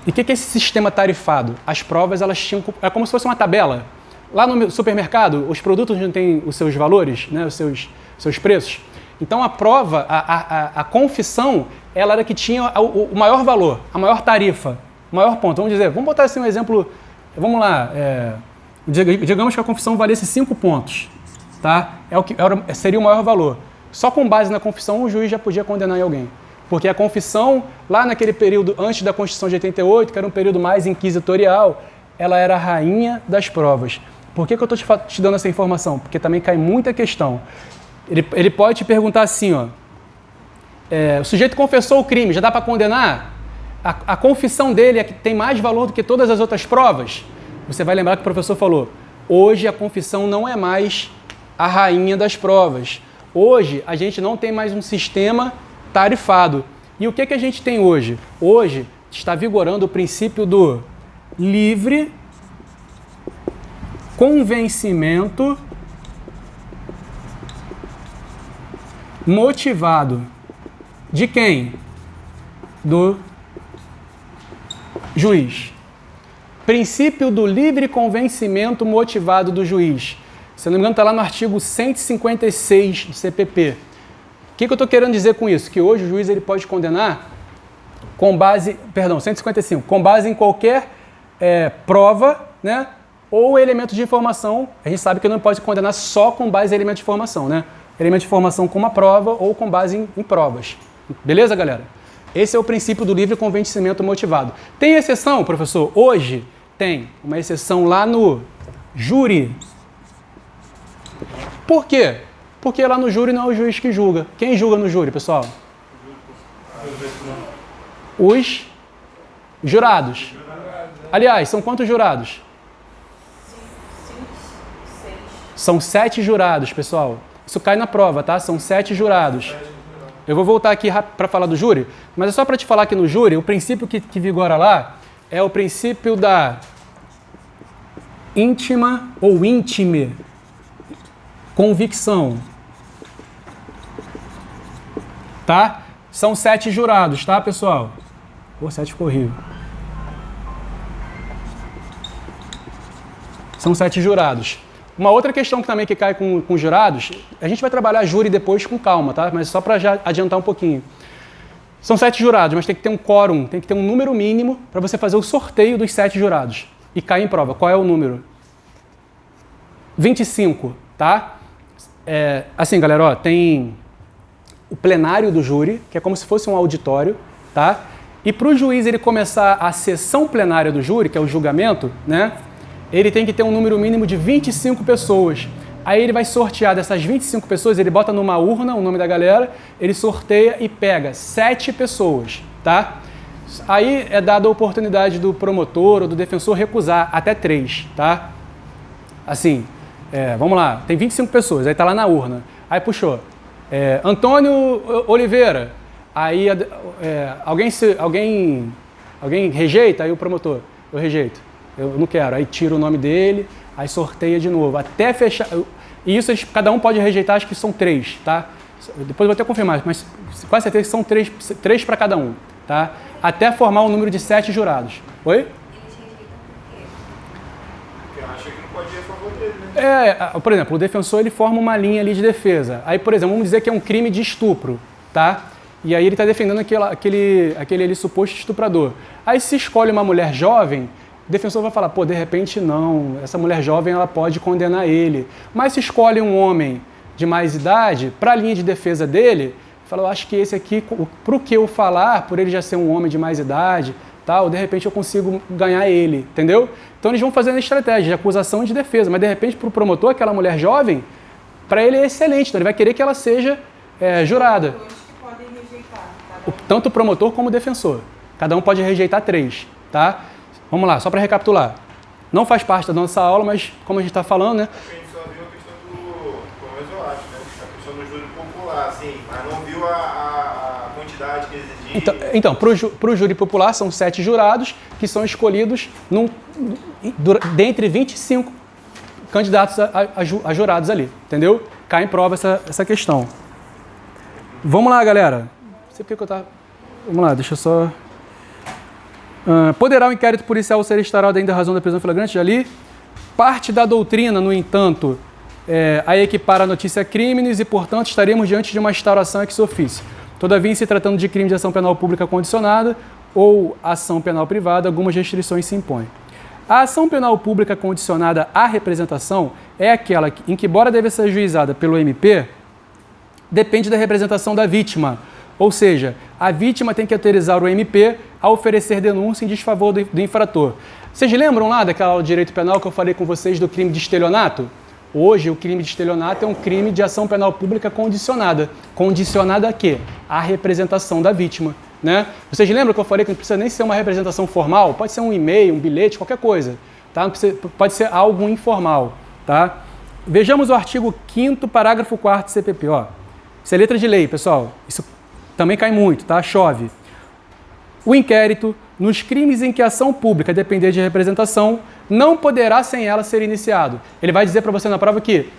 E o que é esse sistema tarifado? As provas, elas tinham... É como se fosse uma tabela. Lá no supermercado, os produtos não têm os seus valores, né, os seus preços. Então, a prova, a confissão, ela era que tinha o maior valor, a maior tarifa, o maior ponto. Vamos dizer, vamos botar assim um exemplo, vamos lá, digamos que a confissão valesse 5 pontos, tá? Seria o maior valor. Só com base na confissão, o juiz já podia condenar alguém. Porque a confissão, lá naquele período antes da Constituição de 88, que era um período mais inquisitorial, ela era a rainha das provas. Por que eu estou te dando essa informação? Porque também cai muita questão. Ele pode te perguntar assim, ó, o sujeito confessou o crime, já dá para condenar? A confissão dele é que tem mais valor do que todas as outras provas? Você vai lembrar que o professor falou, hoje a confissão não é mais a rainha das provas. Hoje a gente não tem mais um sistema tarifado. E o que a gente tem hoje? Hoje está vigorando o princípio do livre convencimento motivado. De quem? Do juiz. Princípio do livre convencimento motivado do juiz. Se não me engano, está lá no artigo 156 do CPP. O que eu estou querendo dizer com isso? Que hoje o juiz ele pode condenar com base... Perdão, 155. Com base em qualquer prova, né? Ou elemento de informação. A gente sabe que não pode condenar só com base em elemento de informação, né? Elemento de informação com uma prova ou com base em provas. Beleza, galera? Esse é o princípio do livre convencimento motivado. Tem exceção, professor? Hoje tem uma exceção lá no júri. Por quê? Porque lá no júri não é o juiz que julga. Quem julga no júri, pessoal? Os jurados. Aliás, são quantos jurados? São 7 jurados, pessoal. Isso cai na prova, tá? São 7 jurados. Eu vou voltar aqui para falar do júri, mas é só para te falar que no júri, o princípio que vigora lá é o princípio da íntima ou íntime convicção. Tá? São 7 jurados, tá, pessoal? Pô, 7 ficou horrível. São 7 jurados. Uma outra questão que também cai com jurados, a gente vai trabalhar júri depois com calma, tá? Mas só para já adiantar um pouquinho. São 7 jurados, mas tem que ter um quórum, tem que ter um número mínimo para você fazer o sorteio dos 7 jurados. E cair em prova. Qual é o número? 25, tá? Assim, galera, ó, tem o plenário do júri, que é como se fosse um auditório, tá? E para o juiz ele começar a sessão plenária do júri, que é o julgamento, né? Ele tem que ter um número mínimo de 25 pessoas. Aí ele vai sortear dessas 25 pessoas, ele bota numa urna o nome da galera, ele sorteia e pega 7 pessoas, tá? Aí é dada a oportunidade do promotor ou do defensor recusar até 3, tá? Assim, vamos lá, tem 25 pessoas, aí tá lá na urna. Aí puxou, Antônio Oliveira, aí alguém rejeita, aí o promotor, eu rejeito. Eu não quero, aí tira o nome dele, aí sorteia de novo, até fechar. E isso cada um pode rejeitar, acho que são 3, tá? Depois eu vou até confirmar, mas quase certeza que são 3 para cada um, tá? Até formar um número de 7 jurados. Oi? Eles rejeitam por quê? Porque acha que não pode ir a favor dele, né? Por exemplo, o defensor ele forma uma linha ali de defesa. Aí, por exemplo, vamos dizer que é um crime de estupro, tá? E aí ele está defendendo aquele suposto estuprador. Aí se escolhe uma mulher jovem, o defensor vai falar, pô, de repente não, essa mulher jovem ela pode condenar ele. Mas se escolhe um homem de mais idade, para a linha de defesa dele, fala, eu acho que esse aqui, para o que eu falar, por ele já ser um homem de mais idade, tá? Ou de repente eu consigo ganhar ele, entendeu? Então eles vão fazendo estratégia de acusação e de defesa, mas de repente para o promotor, aquela mulher jovem, para ele é excelente, então ele vai querer que ela seja jurada. Podem rejeitar, Tanto o promotor como o defensor. Cada um pode rejeitar 3, tá? Vamos lá, só para recapitular. Não faz parte da nossa aula, mas como a gente está falando, né? A gente só viu a questão do, pelo menos eu acho, né? A questão do júri popular, assim, mas não viu a quantidade que exigia. Então para o júri popular são 7 jurados que são escolhidos dentre 25 candidatos a jurados ali, entendeu? Cai em prova essa questão. Vamos lá, galera. Não sei porque eu tava... Vamos lá, deixa eu só... poderá o inquérito policial ser instaurado ainda a razão da prisão flagrante? Já li. Parte da doutrina, no entanto, a equipara a notícia a crimes e, portanto, estaremos diante de uma instauração ex officio. Todavia, em se tratando de crime de ação penal pública condicionada ou ação penal privada, algumas restrições se impõem. A ação penal pública condicionada à representação é aquela em que, embora deve ser ajuizada pelo MP, depende da representação da vítima. Ou seja, a vítima tem que autorizar o MP a oferecer denúncia em desfavor do infrator. Vocês lembram lá daquela aula de direito penal que eu falei com vocês do crime de estelionato? Hoje, o crime de estelionato é um crime de ação penal pública condicionada. Condicionada a quê? A representação da vítima, né? Vocês lembram que eu falei que não precisa nem ser uma representação formal? Pode ser um e-mail, um bilhete, qualquer coisa, tá? Não precisa, pode ser algo informal, tá? Vejamos o artigo 5º, parágrafo 4º CPP, ó. Isso é letra de lei, pessoal. Isso também cai muito, tá? Chove. O inquérito, nos crimes em que a ação pública depender de representação, não poderá sem ela ser iniciado. Ele vai dizer para você na prova que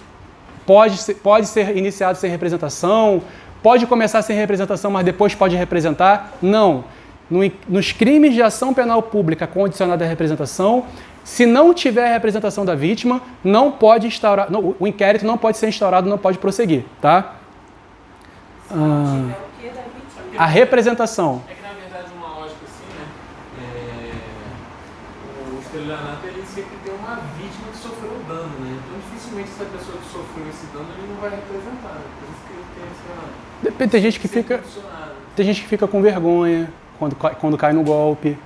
pode ser iniciado sem representação, pode começar sem representação, mas depois pode representar. Não. Nos crimes de ação penal pública condicionada à representação, se não tiver a representação da vítima, não pode instaurar, o inquérito não pode ser instaurado, não pode prosseguir, tá? A representação. É que, na verdade, uma lógica assim, né? O estelionato, ele sempre tem uma vítima que sofreu o dano, né? Então, dificilmente, essa pessoa que sofreu esse dano, ele não vai representar, né? Por isso que ele tem essa... Tem gente que fica com vergonha quando cai no golpe,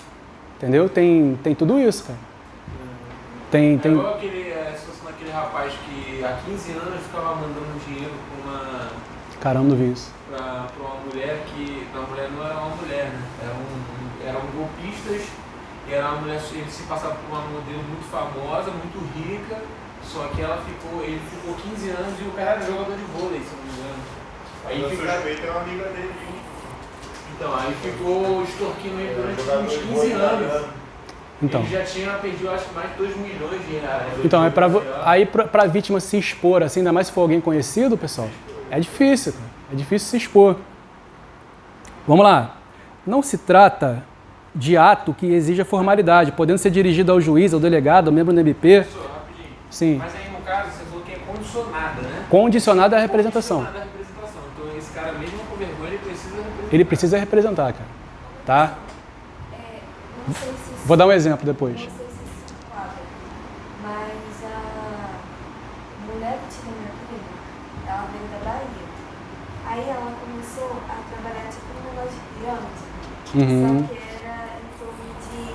entendeu? Tem tudo isso, cara. É igual aquele rapaz que há 15 anos ficava mandando dinheiro para uma... Caramba, não vi isso. Para uma mulher que... A mulher não era uma mulher, né? Eram golpistas e era uma mulher... Ele se passava por uma modelo muito famosa, muito rica, só que ele ficou 15 anos e o cara era jogador de vôlei, se não me engano. Aí o suspeito é uma amiga dele. Então, aí ficou extorquindo ele durante uns 15 anos. Então. Ele já tinha perdido, acho que mais de 2 milhões de reais. Então, aí pra vítima se expor, assim, ainda mais se for alguém conhecido, pessoal, é difícil, cara. É difícil se expor. Vamos lá. Não se trata de ato que exija formalidade, podendo ser dirigido ao juiz, ao delegado, ao membro do MP. Professor, rapidinho. Sim. Mas aí, no caso, você falou que é condicionada, né? Condicionada à representação. Condicionada à representação. Então, esse cara, mesmo com vergonha, ele precisa representar. Ele precisa representar, cara. Tá? Não sei se Vou dar um exemplo depois. Não sei se se enquadra, mas a mulher que tinha minha prima, ela veio da Bahia. Aí ela começou a trabalhar tipo num negócio de pirâmide, Uhum. só que era em torno de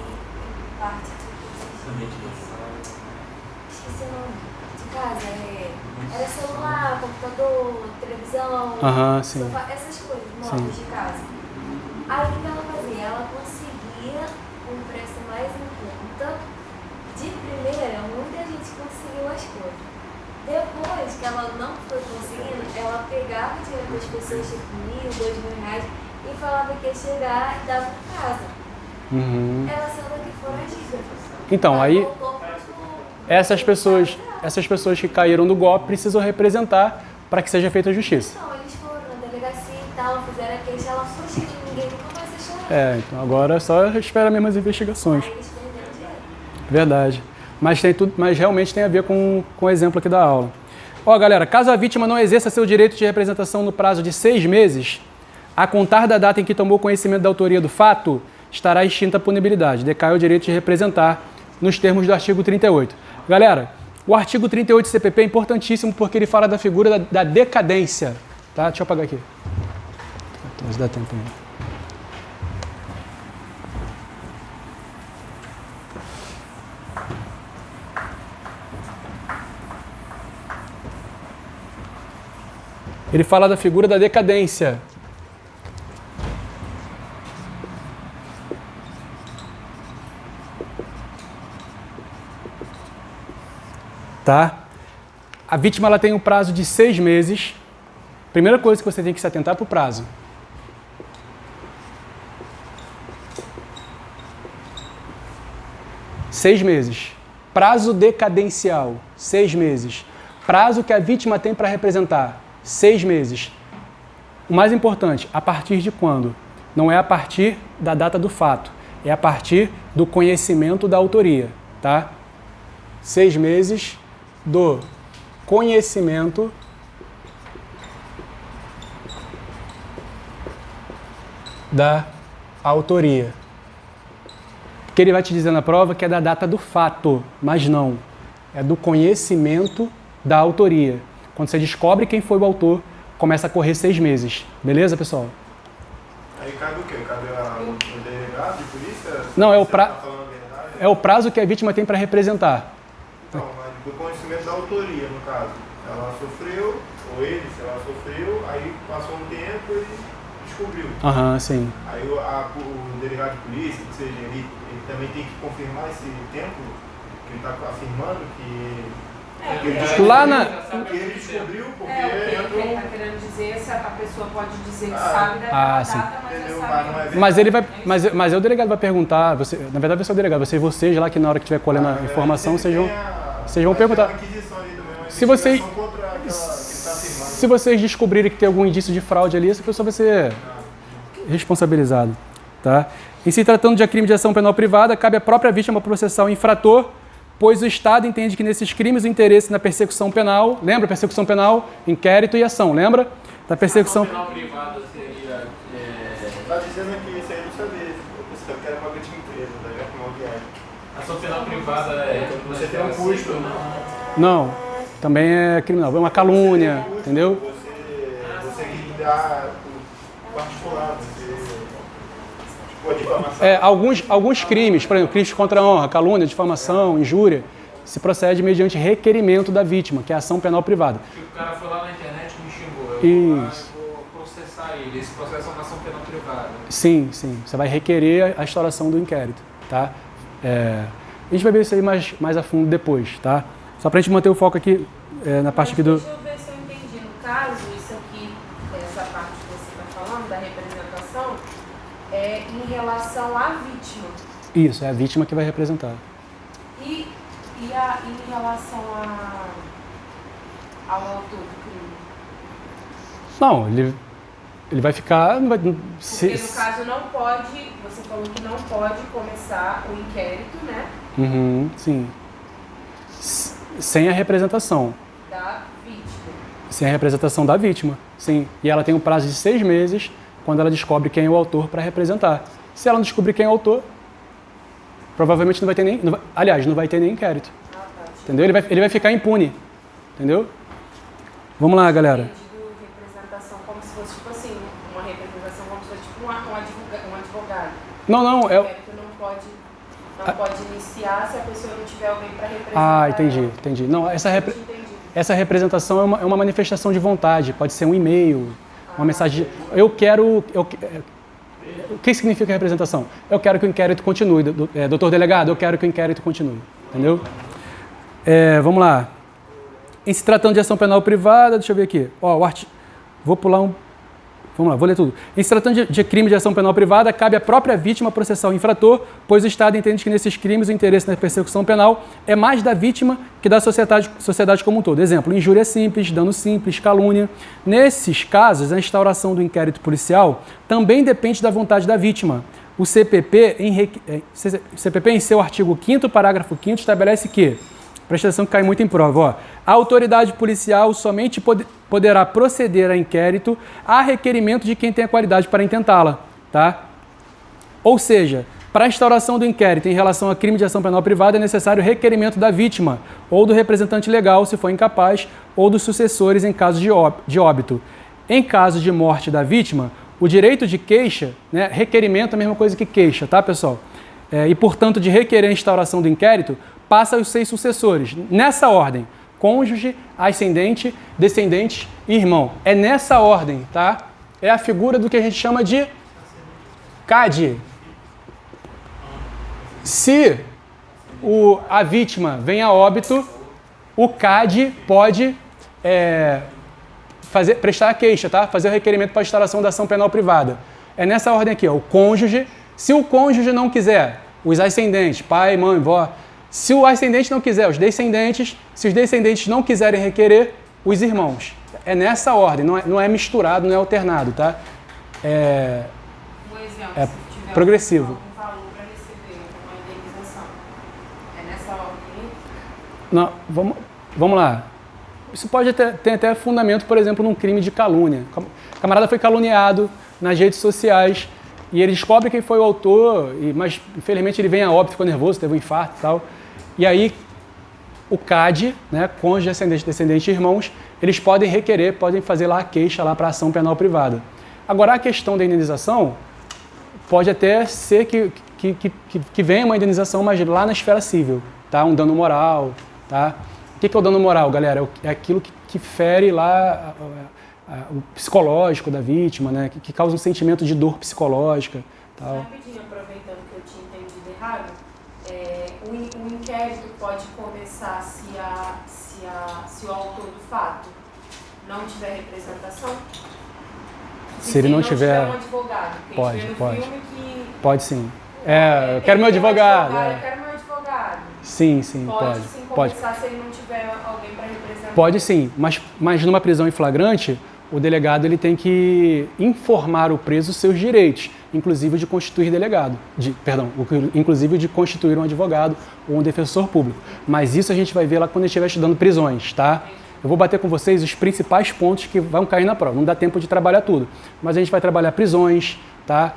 parte esqueci o nome, de casa, era celular, computador, televisão, Aham, sim. sofá, essas coisas, móveis de casa. Aí o que ela fazia? Ela conseguia um preço mais em conta. De primeira, muita gente conseguiu as coisas. Depois que ela não foi conseguindo, ela pegava o dinheiro das pessoas, tipo R$1.000, R$2.000, e falava que ia chegar e dava em casa. Uhum. Ela saiu daqui foragida. Então, Ela aí voltou pro- essas pessoas que caíram no golpe precisam representar para que seja feita a justiça. Não, eles foram na delegacia e tal, fizeram a queixa, ela fugiu de ninguém, nunca mais achou. Então agora só espera mesmo as investigações. Aí eles perderam dinheiro. Verdade. Mas realmente tem a ver com o exemplo aqui da aula. Ó, galera, caso a vítima não exerça seu direito de representação no prazo de 6 meses, a contar da data em que tomou conhecimento da autoria do fato, estará extinta a punibilidade. Decai o direito de representar nos termos do artigo 38. Galera, o artigo 38 do CPP é importantíssimo porque ele fala da figura da decadência. Tá? Deixa eu apagar aqui. Então, dá tempo aí. Ele fala da figura da decadência. Tá? A vítima ela tem um prazo de 6 meses. Primeira coisa que você tem que se atentar para o prazo. Seis meses. Prazo decadencial, 6 meses. Prazo que a vítima tem para representar, 6 meses. O mais importante, a partir de quando? Não é a partir da data do fato, é a partir do conhecimento da autoria, tá? 6 meses do conhecimento da autoria. Porque ele vai te dizer na prova que é da data do fato, mas não. É do conhecimento da autoria. Quando você descobre quem foi o autor, começa a correr 6 meses. Beleza, pessoal? Aí cabe o quê? Cabe o delegado de polícia? Não, é o Tá prazo que a vítima tem para representar. Não, mas do conhecimento da autoria, no caso. Ela sofreu, ou ele, se ela sofreu, aí passou um tempo e descobriu. Aham, sim. Aí o delegado de polícia, que seja, ele também tem que confirmar esse tempo que ele está afirmando que Lá na... que ele descobriu, porque o que entrou... ele está querendo dizer, se a pessoa pode dizer que sabe daquela sim. data, mas Entendeu? já sabe. Mas não é Mas ele vai, mas o delegado vai perguntar, você, na verdade vai ser o delegado, vocês lá que na hora que estiver colhendo a informação, vocês vão perguntar. Se vocês descobrirem que tem algum indício de fraude ali, essa pessoa vai ser responsabilizada, tá? Em se tratando de crime de ação penal privada, cabe à própria vítima processar o infrator, pois o Estado entende que nesses crimes o interesse na persecução penal, lembra? Persecução penal, inquérito e ação, lembra? Da persecução... Ação penal privada seria... Está dizendo aqui, isso aí eu não sabia. Eu quero uma grande empresa, daí é como que é. Ação penal privada é... Você tem um custo, Não, também é criminal, é uma calúnia, entendeu? Você que dá o particular, você... Tipo, a difamação. Alguns crimes, por exemplo, crimes contra a honra, calúnia, difamação, injúria, se procede mediante requerimento da vítima, que é a ação penal privada. O cara foi lá na internet e me xingou. Eu vou processar ele. Esse processo é uma ação penal privada. Sim, sim. Você vai requerer a instauração do inquérito, tá? A gente vai ver isso aí mais a fundo depois, tá? Só pra gente manter o foco aqui na parte aqui do... Deixa eu ver se eu entendi. No caso, isso aqui, essa parte que você está falando, da representação, é em relação à vítima. Isso, é a vítima que vai representar. E em relação ao autor do crime? Não, ele vai ficar... Não vai, Porque no caso não pode, você falou que não pode começar o inquérito, né? Uhum, sim. Sem a representação. Da vítima. Sem a representação da vítima, sim. E ela tem um prazo de 6 meses quando ela descobre quem é o autor para representar. Se ela não descobrir quem é o autor, provavelmente não vai ter nem... Aliás, não vai ter nem inquérito. Entendeu? Ele vai ficar impune. Entendeu? Vamos lá, galera. Representação como se fosse, tipo assim, uma representação como se fosse tipo um advogado. Não, O inquérito não pode iniciar se a pessoa não tiver alguém para representar. Ah, entendi. Não, essa representação é uma manifestação de vontade. Pode ser um e-mail, uma mensagem. O que significa representação? Eu quero que o inquérito continue. Doutor delegado, eu quero que o inquérito continue. Entendeu? Vamos lá. Em se tratando de ação penal privada, deixa eu ver aqui. Vou pular um... Vamos lá, vou ler tudo. Em se tratando de crime de ação penal privada, cabe à própria vítima processar o infrator, pois o Estado entende que nesses crimes o interesse na persecução penal é mais da vítima que da sociedade como um todo. Exemplo, injúria simples, dano simples, calúnia. Nesses casos, a instauração do inquérito policial também depende da vontade da vítima. O CPP, em seu artigo 5º, parágrafo 5º, estabelece que, presta atenção que cai muito em prova, a autoridade policial somente poderá proceder a inquérito a requerimento de quem tem a qualidade para intentá-la, tá? Ou seja, para a instauração do inquérito em relação a crime de ação penal privada é necessário requerimento da vítima ou do representante legal, se for incapaz, ou dos sucessores em caso de óbito. Em caso de morte da vítima, o direito de queixa, né, requerimento é a mesma coisa que queixa, tá, pessoal? E, portanto, de requerer a instauração do inquérito, passa aos 6 sucessores. Nessa ordem: cônjuge, ascendente, descendentes irmão. É nessa ordem, tá? É a figura do que a gente chama de CAD. Se a vítima vem a óbito, o CAD pode prestar a queixa, tá? Fazer o requerimento para instauração da ação penal privada. É nessa ordem aqui, ó, o cônjuge. Se o cônjuge não quiser, os ascendentes, pai, mãe, vó. Se o ascendente não quiser, os descendentes. Se os descendentes não quiserem requerer, os irmãos. É nessa ordem, não é misturado, não é alternado, tá? Um exemplo, É se tiver progressivo. um valor para receber uma indenização, é nessa ordem? Não, vamos lá. Isso pode ter até fundamento, por exemplo, num crime de calúnia. O camarada foi caluniado nas redes sociais e ele descobre quem foi o autor, mas infelizmente ele vem a óbito, ficou nervoso, teve um infarto e tal. E aí o CAD, né, cônjuge, descendente e irmãos, eles podem requerer, podem fazer lá a queixa lá para a ação penal privada. Agora, a questão da indenização pode até ser que venha uma indenização, mas lá na esfera civil, tá? Um dano moral, tá? O que é o dano moral, galera? É aquilo que fere lá o psicológico da vítima, né? Que causa um sentimento de dor psicológica. Tal. Rapidinho, aproveitando que eu tinha entendido errado, o inquérito pode começar se o autor do fato não tiver representação? Se ele não tiver um advogado, pode. Filme que, pode sim. Eu quero meu advogado. Eu quero meu advogado. Sim, Pode pode. sim começar se ele não tiver alguém para representar. Pode sim, mas numa prisão em flagrante, o delegado ele tem que informar o preso os seus direitos, inclusive de constituir inclusive de constituir um advogado ou um defensor público. Mas isso a gente vai ver lá quando a gente estiver estudando prisões, tá? Eu vou bater com vocês os principais pontos que vão cair na prova. Não dá tempo de trabalhar tudo, mas a gente vai trabalhar prisões, tá?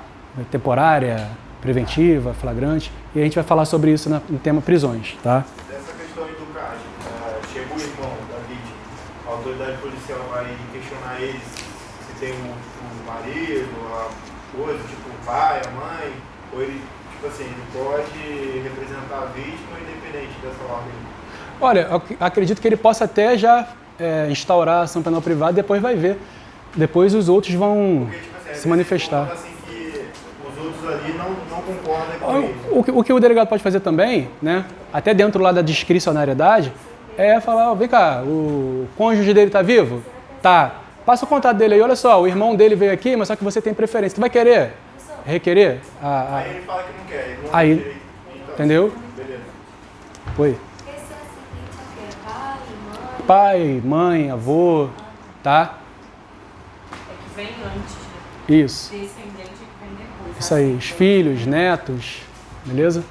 Temporária, preventiva, flagrante, e a gente vai falar sobre isso no tema prisões, tá? Dessa questão aí do CAD, chega o irmão da vítima, a autoridade policial vai questionar eles se tem o marido, a coisa, tipo o pai, a mãe, ou ele, tipo assim, ele pode representar a vítima independente dessa ordem? Olha, eu acredito que ele possa até já instaurar a ação penal privada e depois vai ver. Depois os outros vão Porque, tipo assim, se manifestar. Assim que os outros ali não concordam com isso. O que o delegado pode fazer também, né, até dentro lá da discricionariedade, é falar, vem cá, o cônjuge dele tá vivo? Tá. Passa o contato dele aí, olha só, o irmão dele veio aqui, mas só que você tem preferência. Tu vai querer requerer? Aí ele fala que não quer. Ele não Aí, tem direito. Então, entendeu? Beleza. Oi. Esse é o seguinte, é pai, mãe. Pai, mãe, avô, tá? É que vem antes, né? Isso. Descendente que vem depois. Isso aí, os filhos, netos, beleza?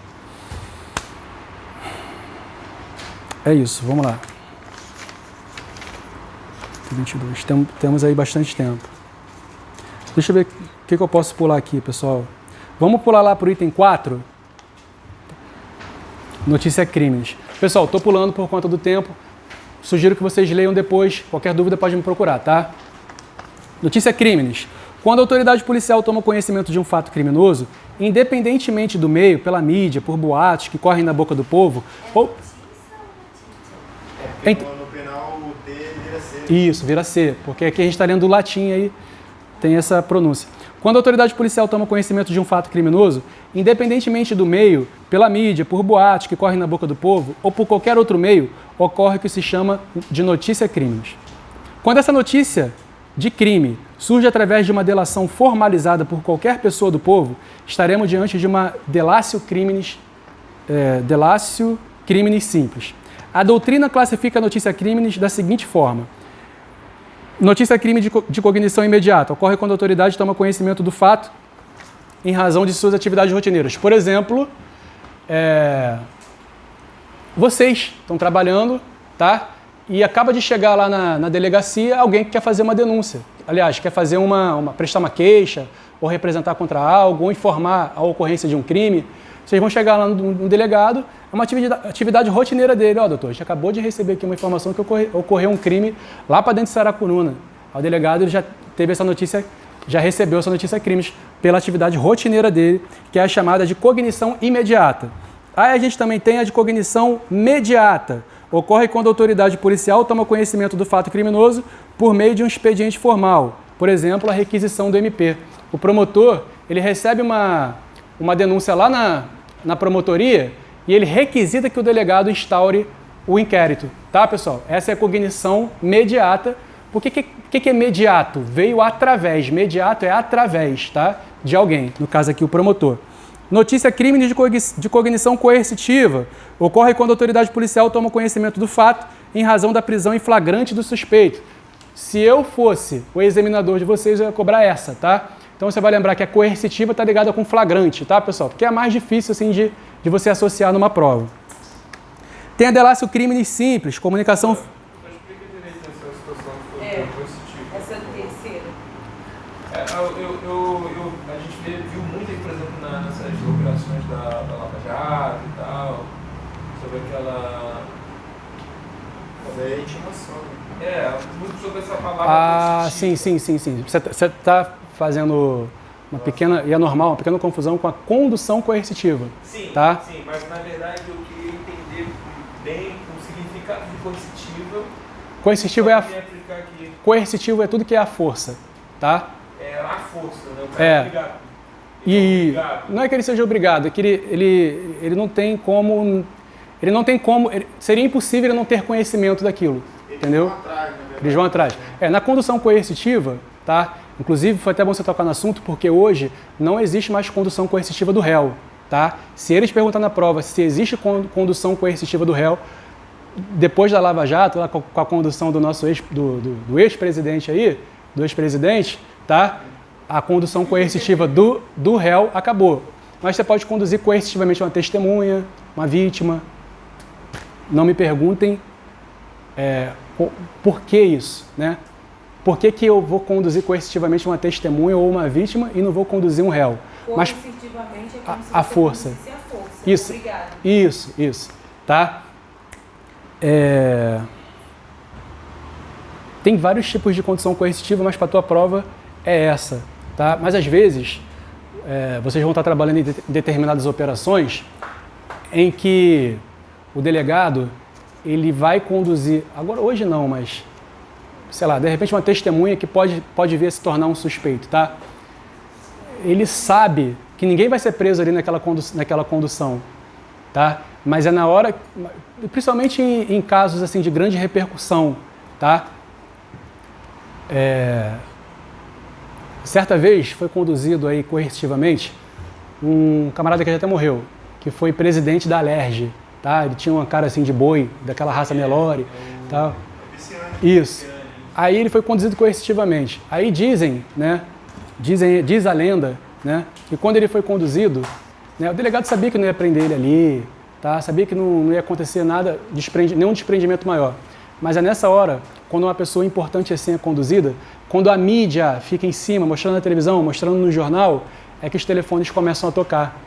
É isso, vamos lá. 22, temos aí bastante tempo. Deixa eu ver o que eu posso pular aqui, pessoal. Vamos pular lá para o item 4. Notícia crimes. Pessoal, estou pulando por conta do tempo. Sugiro que vocês leiam depois. Qualquer dúvida pode me procurar, tá? Notícia crimes. Quando a autoridade policial toma conhecimento de um fato criminoso, independentemente do meio, pela mídia, por boatos que correm na boca do povo, ou... Porque no penal o T vira C. Isso, vira C, porque aqui a gente está lendo o latim aí, tem essa pronúncia. Quando a autoridade policial toma conhecimento de um fato criminoso, independentemente do meio, pela mídia, por boatos que correm na boca do povo, ou por qualquer outro meio, ocorre o que se chama de notícia crimes. Quando essa notícia de crime surge através de uma delação formalizada por qualquer pessoa do povo, estaremos diante de uma delatio criminis simples. A doutrina classifica a notícia crimes da seguinte forma. Notícia crime de cognição imediata. Ocorre quando a autoridade toma conhecimento do fato em razão de suas atividades rotineiras. Por exemplo, vocês estão trabalhando, tá? E acaba de chegar lá na delegacia alguém que quer fazer uma denúncia. Aliás, quer fazer prestar uma queixa, ou representar contra algo, ou informar a ocorrência de um crime. Vocês vão chegar lá no delegado, é uma atividade rotineira dele. Ó, doutor, a gente acabou de receber aqui uma informação que ocorreu um crime lá para dentro de Saracuruna. O delegado ele já teve essa notícia, já recebeu essa notícia crimes pela atividade rotineira dele, que é a chamada de cognição imediata. Aí a gente também tem a de cognição mediata. Ocorre quando a autoridade policial toma conhecimento do fato criminoso por meio de um expediente formal, por exemplo, a requisição do MP. O promotor, ele recebe uma denúncia lá na promotoria e ele requisita que o delegado instaure o inquérito, tá, pessoal? Essa é a cognição mediata. Por que é mediato? Veio através, mediato é através, tá, de alguém, no caso aqui o promotor. Notícia crime de cognição coercitiva. Ocorre quando a autoridade policial toma conhecimento do fato em razão da prisão em flagrante do suspeito. Se eu fosse o examinador de vocês, eu ia cobrar essa, tá? Então você vai lembrar que a coercitiva está ligada com flagrante, tá, pessoal? Porque é mais difícil, assim, de você associar numa prova. Tem a delácio crimes simples, comunicação... Explica direito essa situação do coercitivo. Essa terceira. A gente viu muito aí, por exemplo, nessas operações da Lava Jato e tal, sobre aquela... É intimação. Muito sobre essa palavra. Ah, sim. Você está fazendo uma pequena, e é normal, uma pequena confusão com a condução coercitiva. Sim, tá? sim, mas na verdade eu queria entender bem o significado de coercitiva. Coercitivo é tudo que é a força, tá? É a força, né? O cara é obrigado. E não é que ele seja obrigado, é que ele não tem como... seria impossível ele não ter conhecimento daquilo, entendeu? Eles vão atrás. Na condução coercitiva, tá? Inclusive, foi até bom você tocar no assunto, porque hoje não existe mais condução coercitiva do réu, tá? Se eles perguntarem na prova se existe condução coercitiva do réu, depois da Lava Jato, lá com a condução do nosso do ex-presidente aí, do ex-presidente, tá? A condução coercitiva do réu acabou. Mas você pode conduzir coercitivamente uma testemunha, uma vítima. Não me perguntem por que isso, né? Por que eu vou conduzir coercitivamente uma testemunha ou uma vítima e não vou conduzir um réu? Mas Coercitivamente é como se a você força. conduzisse a força. Isso. Obrigada. Isso, tá? Tem vários tipos de condução coercitiva, mas para a tua prova é essa, tá? Mas às vezes vocês vão estar trabalhando em determinadas operações em que o delegado ele vai conduzir, agora hoje não, mas sei lá, de repente uma testemunha que pode vir a se tornar um suspeito, tá? Ele sabe que ninguém vai ser preso ali naquela condução, tá? Mas é na hora, principalmente em casos assim de grande repercussão, tá? Certa vez foi conduzido aí coercitivamente um camarada que já até morreu, que foi presidente da Alerj, tá? Ele tinha uma cara assim de boi, daquela raça Nelore, tal. Isso. Aí ele foi conduzido coercitivamente. Aí dizem, né? Diz a lenda, né? Que quando ele foi conduzido, né? O delegado sabia que não ia prender ele ali, tá? Sabia que não ia acontecer nada, nenhum desprendimento maior. Mas é nessa hora, quando uma pessoa importante assim é conduzida, quando a mídia fica em cima, mostrando na televisão, mostrando no jornal, é que os telefones começam a tocar,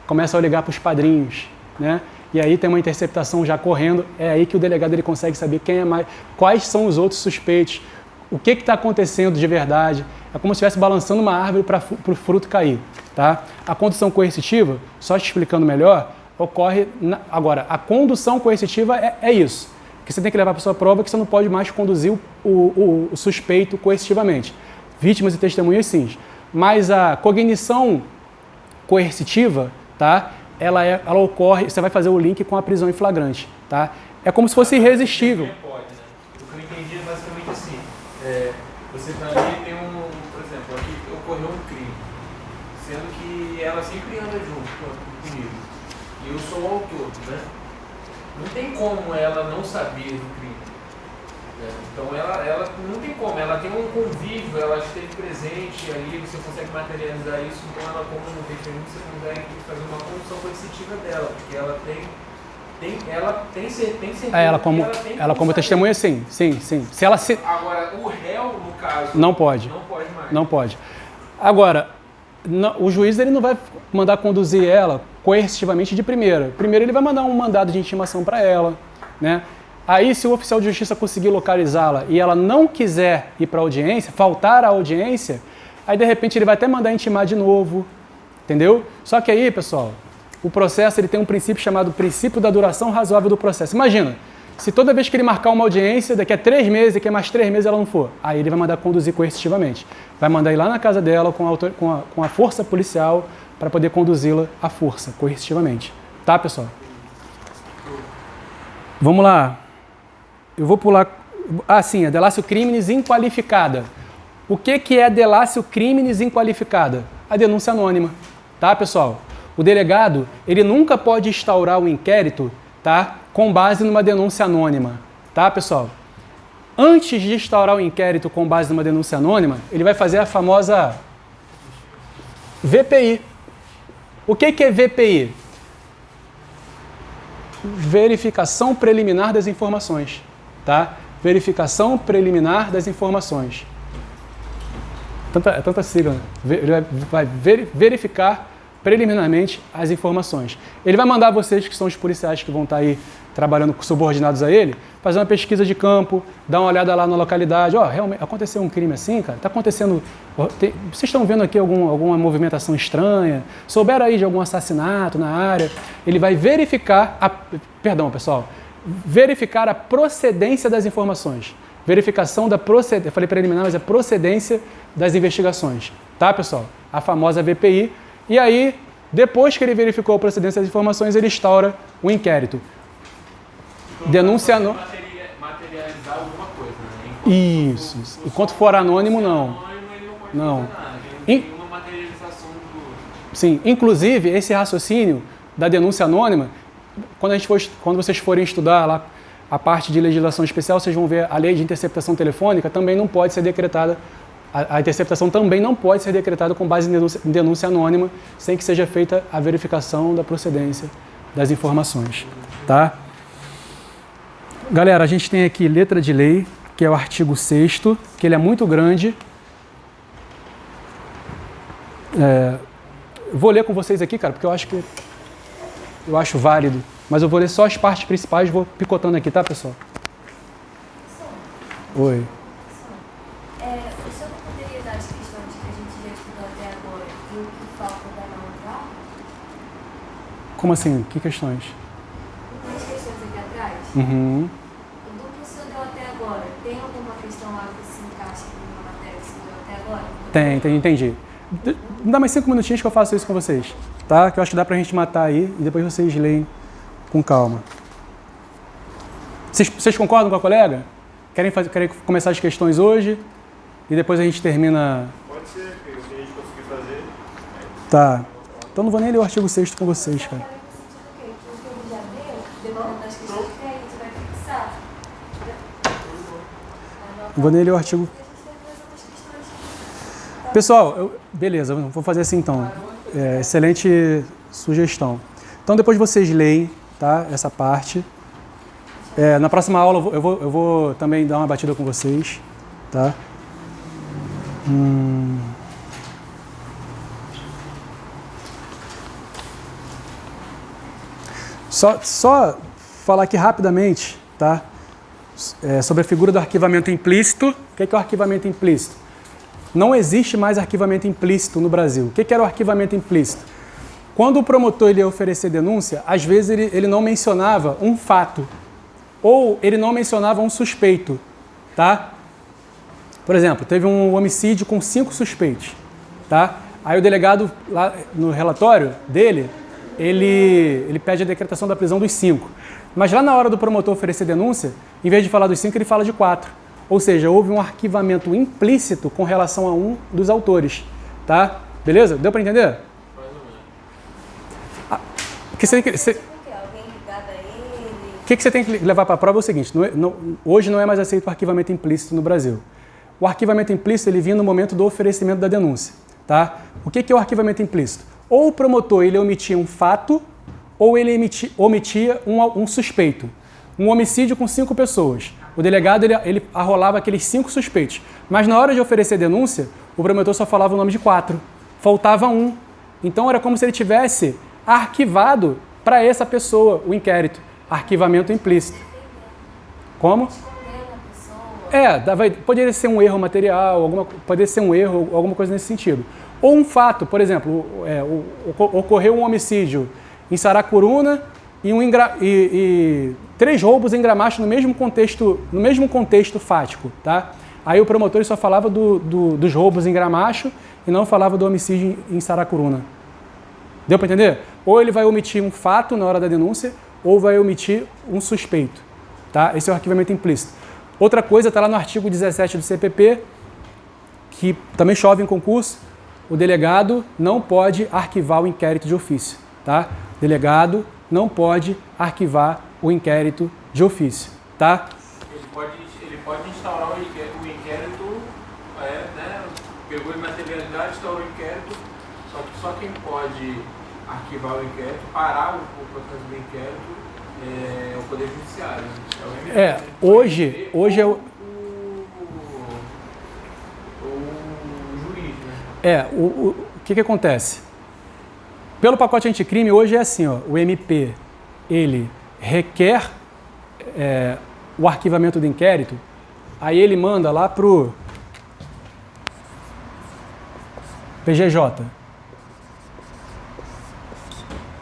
começam a ligar para os padrinhos, né? E aí tem uma interceptação já correndo, é aí que o delegado ele consegue saber quem é mais, quais são os outros suspeitos, o que está acontecendo de verdade. É como se estivesse balançando uma árvore para o fruto cair, tá? A condução coercitiva, só te explicando melhor, ocorre... Agora, a condução coercitiva é isso, que você tem que levar para a sua prova que você não pode mais conduzir o suspeito coercitivamente. Vítimas e testemunhas, sim. Mas a cognição coercitiva, tá? Ela ocorre, você vai fazer o link com a prisão em flagrante, tá? É como se fosse irresistível. Pode, né? O que eu entendi é basicamente assim, você ali tem por exemplo, aqui ocorreu um crime, sendo que ela sempre anda junto comigo, e eu sou o autor, né? Não tem como ela não saber do crime. Então ela não tem como, ela tem um convívio, ela esteve presente ali, você consegue materializar isso, então ela como no testemunho você consegue fazer uma condução coercitiva dela, porque ela tem certeza ela como testemunha, sim. Se ela se... Agora, o réu, no caso... Não pode. Não pode mais. Não pode. Agora, o juiz ele não vai mandar conduzir ela coercitivamente de primeira. Primeiro ele vai mandar um mandado de intimação para ela, né? Aí, se o oficial de justiça conseguir localizá-la e ela não quiser ir para a audiência, faltar à audiência, aí de repente ele vai até mandar intimar de novo, entendeu? Só que aí, pessoal, o processo ele tem um princípio chamado princípio da duração razoável do processo. Imagina, Se toda vez que ele marcar uma audiência, daqui a 3 meses, daqui a mais 3 meses ela não for, aí ele vai mandar conduzir coercitivamente. Vai mandar ir lá na casa dela com a força policial para poder conduzi-la à força, coercitivamente. Tá, pessoal? Vamos lá. Eu vou pular... Ah, sim, a delatio criminis inqualificada. O que é a delatio criminis inqualificada? A denúncia anônima. Tá, pessoal? O delegado, ele nunca pode instaurar um inquérito, tá, com base numa denúncia anônima. Tá, pessoal? Antes de instaurar o inquérito com base numa denúncia anônima, ele vai fazer a famosa VPI. O que é VPI? Verificação preliminar das informações. Tá? Verificação preliminar das informações. Tanta sigla, né? Ele vai verificar preliminarmente as informações. Ele vai mandar vocês, que são os policiais que vão estar aí trabalhando subordinados a ele, fazer uma pesquisa de campo, dar uma olhada lá na localidade. Ó, realmente aconteceu um crime assim, cara? Tá acontecendo... Vocês estão vendo aqui alguma movimentação estranha? Souberam aí de algum assassinato na área? Ele vai verificar... Perdão, pessoal. Verificar a procedência das informações. Verificação da procedência... Eu falei preliminar, mas é procedência das investigações. Tá, pessoal? A famosa VPI. E aí, depois que ele verificou a procedência das informações, ele instaura o inquérito. Denúncia anônima. Materializar alguma coisa, né? Isso. Enquanto for anônimo, não. Não. Tem uma materialização do... Sim. Inclusive, esse raciocínio da denúncia anônima, quando vocês forem estudar lá a parte de legislação especial, vocês vão ver a lei de interceptação telefônica também não pode ser decretada. A interceptação também não pode ser decretada com base em denúncia anônima, sem que seja feita a verificação da procedência das informações. Tá? Galera, a gente tem aqui letra de lei, que é o artigo 6º, que ele é muito grande. Vou ler com vocês aqui, cara, porque eu acho válido. Mas eu vou ler só as partes principais, vou picotando aqui, tá, pessoal? Oi. O senhor não poderia dar as questões que a gente já estudou até agora e o que falta da não entrar? Como assim? Que questões? Umas questões aqui atrás. Uhum. Do que o senhor deu até agora, tem alguma questão lá que se encaixa com a matéria que o senhor deu até agora? Entendi. Me dá mais 5 minutinhos que eu faço isso com vocês, tá? Que eu acho que dá pra gente matar aí e depois vocês leem com calma. Vocês concordam com a colega? Querem começar as questões hoje e depois a gente termina... Pode ser, se a gente conseguir fazer. Tá. Então não vou nem ler o artigo 6º com vocês, cara. Que o que ele já deu, dependendo das questões que tem, a gente vai fixar. Não vou nem ler o artigo... Pessoal, beleza, vou fazer assim então. Excelente sugestão. Então depois vocês leem, tá, essa parte. Na próxima aula eu vou também dar uma batida com vocês, tá? Só falar aqui rapidamente, tá? Sobre a figura do arquivamento implícito. O que é o arquivamento implícito? Não existe mais arquivamento implícito no Brasil. O que era o arquivamento implícito? Quando o promotor ele ia oferecer denúncia, às vezes ele não mencionava um fato ou ele não mencionava um suspeito, tá? Por exemplo, teve um homicídio com 5 suspeitos, tá? Aí o delegado, lá no relatório dele, ele pede a decretação da prisão dos 5. Mas lá na hora do promotor oferecer denúncia, em vez de falar dos 5, ele fala de 4. Ou seja, houve um arquivamento implícito com relação a um dos autores, tá? Beleza? Deu para entender? O que você tem que levar para a prova é o seguinte, hoje não é mais aceito o arquivamento implícito no Brasil. O arquivamento implícito ele vinha no momento do oferecimento da denúncia, tá? O que é o arquivamento implícito? Ou o promotor ele omitia um fato ou ele omitia um suspeito. Um homicídio com 5 pessoas. O delegado ele arrolava aqueles 5 suspeitos. Mas na hora de oferecer denúncia, o promotor só falava o nome de 4. Faltava um. Então era como se ele tivesse arquivado para essa pessoa o inquérito. Arquivamento implícito. Como? Poderia ser um erro material, poderia ser um erro, alguma coisa nesse sentido. Ou um fato, por exemplo, ocorreu um homicídio em Saracuruna e 3 roubos em Gramacho no mesmo contexto fático, tá? Aí o promotor só falava dos roubos em Gramacho e não falava do homicídio em Saracuruna. Deu para entender? Ou ele vai omitir um fato na hora da denúncia, ou vai omitir um suspeito, tá? Esse é o arquivamento implícito. Outra coisa está lá no artigo 17 do CPP, que também chove em concurso, o delegado não pode arquivar o inquérito de ofício, tá? Delegado não pode arquivar o inquérito de ofício, tá? Ele pode instaurar o inquérito, né? Pegou imaterialidade, instaurou o inquérito, só quem pode arquivar o inquérito, parar o processo do inquérito, é o Poder Judiciário. Hoje é o juiz, né? O que acontece? Pelo pacote anticrime, hoje é assim, ó, o MP, ele requer o arquivamento do inquérito, aí ele manda lá pro PGJ,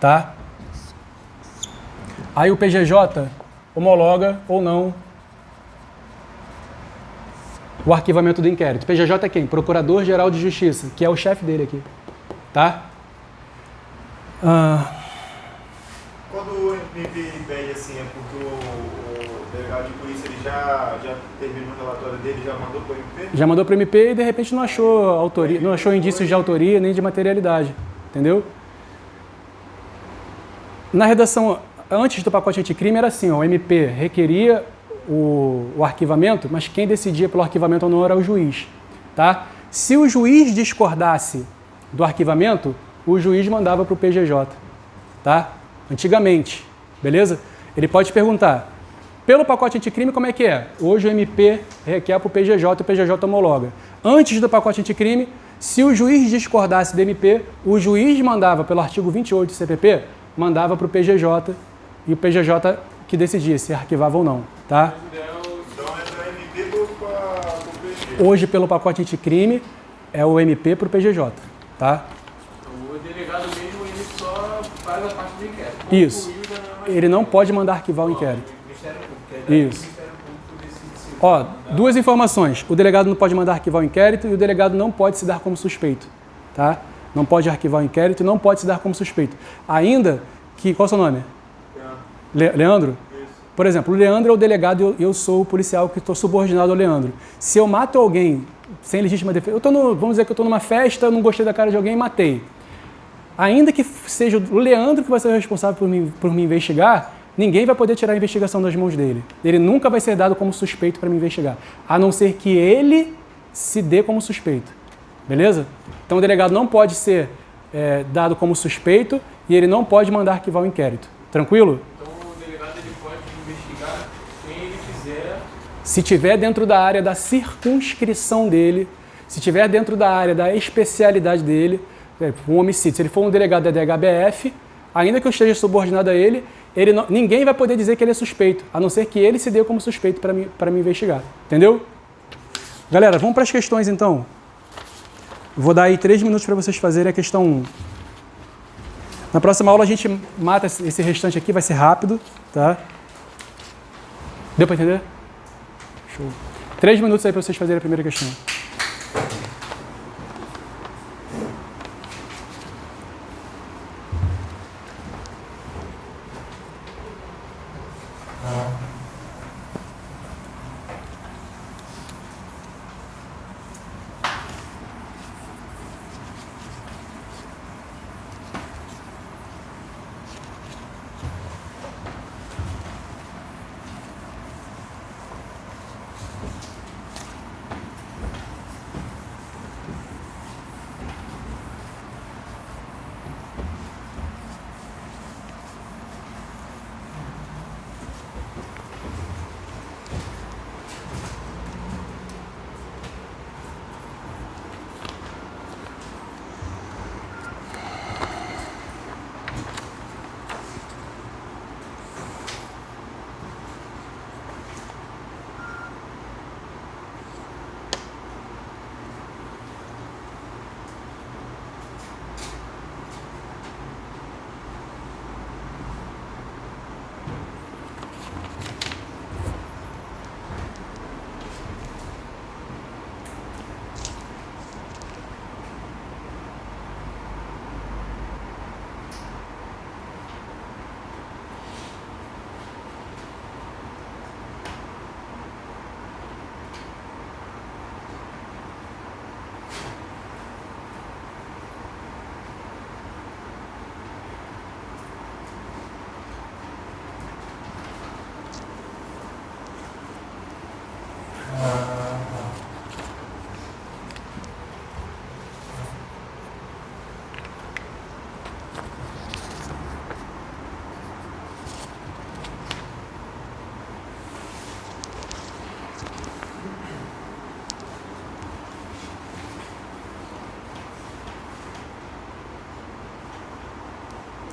tá? Aí o PGJ homologa ou não o arquivamento do inquérito. PGJ é quem? Procurador-Geral de Justiça, que é o chefe dele aqui, tá? Quando o MP pede assim, é porque o delegado de polícia ele já terminou o relatório dele, já mandou para o MP? Já mandou para o MP e de repente não achou autoria, não achou indícios de autoria nem de materialidade, entendeu? Na redação, antes do pacote anticrime era assim, ó, o MP requeria o arquivamento, mas quem decidia pelo arquivamento ou não era o juiz, tá? Se o juiz discordasse do arquivamento, o juiz mandava para o PGJ, tá? Antigamente, beleza? Ele pode perguntar, pelo pacote anticrime como é que é? Hoje o MP requer para o PGJ e o PGJ homologa. Antes do pacote anticrime, se o juiz discordasse do MP, o juiz mandava, pelo artigo 28 do CPP, mandava para o PGJ e o PGJ que decidia se arquivava ou não, tá? Então é da MP para o PG. Hoje, pelo pacote anticrime, é o MP para o PGJ, tá? O delegado mesmo, ele só faz a parte do inquérito. Isso. Ele não pode mandar arquivar o inquérito. Ministério Público. Isso. O Ministério Público decide se Ó, vai mandar. 2 informações. O delegado não pode mandar arquivar o inquérito e o delegado não pode se dar como suspeito, tá? Não pode arquivar o inquérito e não pode se dar como suspeito. Ainda que... Qual é o seu nome? Leandro? Por exemplo, o Leandro é o delegado e eu sou o policial que estou subordinado ao Leandro. Se eu mato alguém sem legítima defesa... vamos dizer que eu estou numa festa, não gostei da cara de alguém e matei. Ainda que seja o Leandro que vai ser o responsável por me investigar, ninguém vai poder tirar a investigação das mãos dele. Ele nunca vai ser dado como suspeito para me investigar, a não ser que ele se dê como suspeito. Beleza? Então o delegado não pode ser dado como suspeito e ele não pode mandar arquivar o inquérito. Tranquilo? Então o delegado ele pode investigar quem ele quiser. Se tiver dentro da área da circunscrição dele, se tiver dentro da área da especialidade dele, um homicídio, se ele for um delegado da DHBF, ainda que eu esteja subordinado a ele, ninguém vai poder dizer que ele é suspeito, a não ser que ele se dê como suspeito para me investigar. Entendeu? Galera, vamos para as questões então. Vou dar aí 3 minutos para vocês fazerem a questão 1. Na próxima aula a gente mata esse restante aqui, vai ser rápido, tá? Deu para entender? Show. 3 minutos aí para vocês fazerem a primeira questão.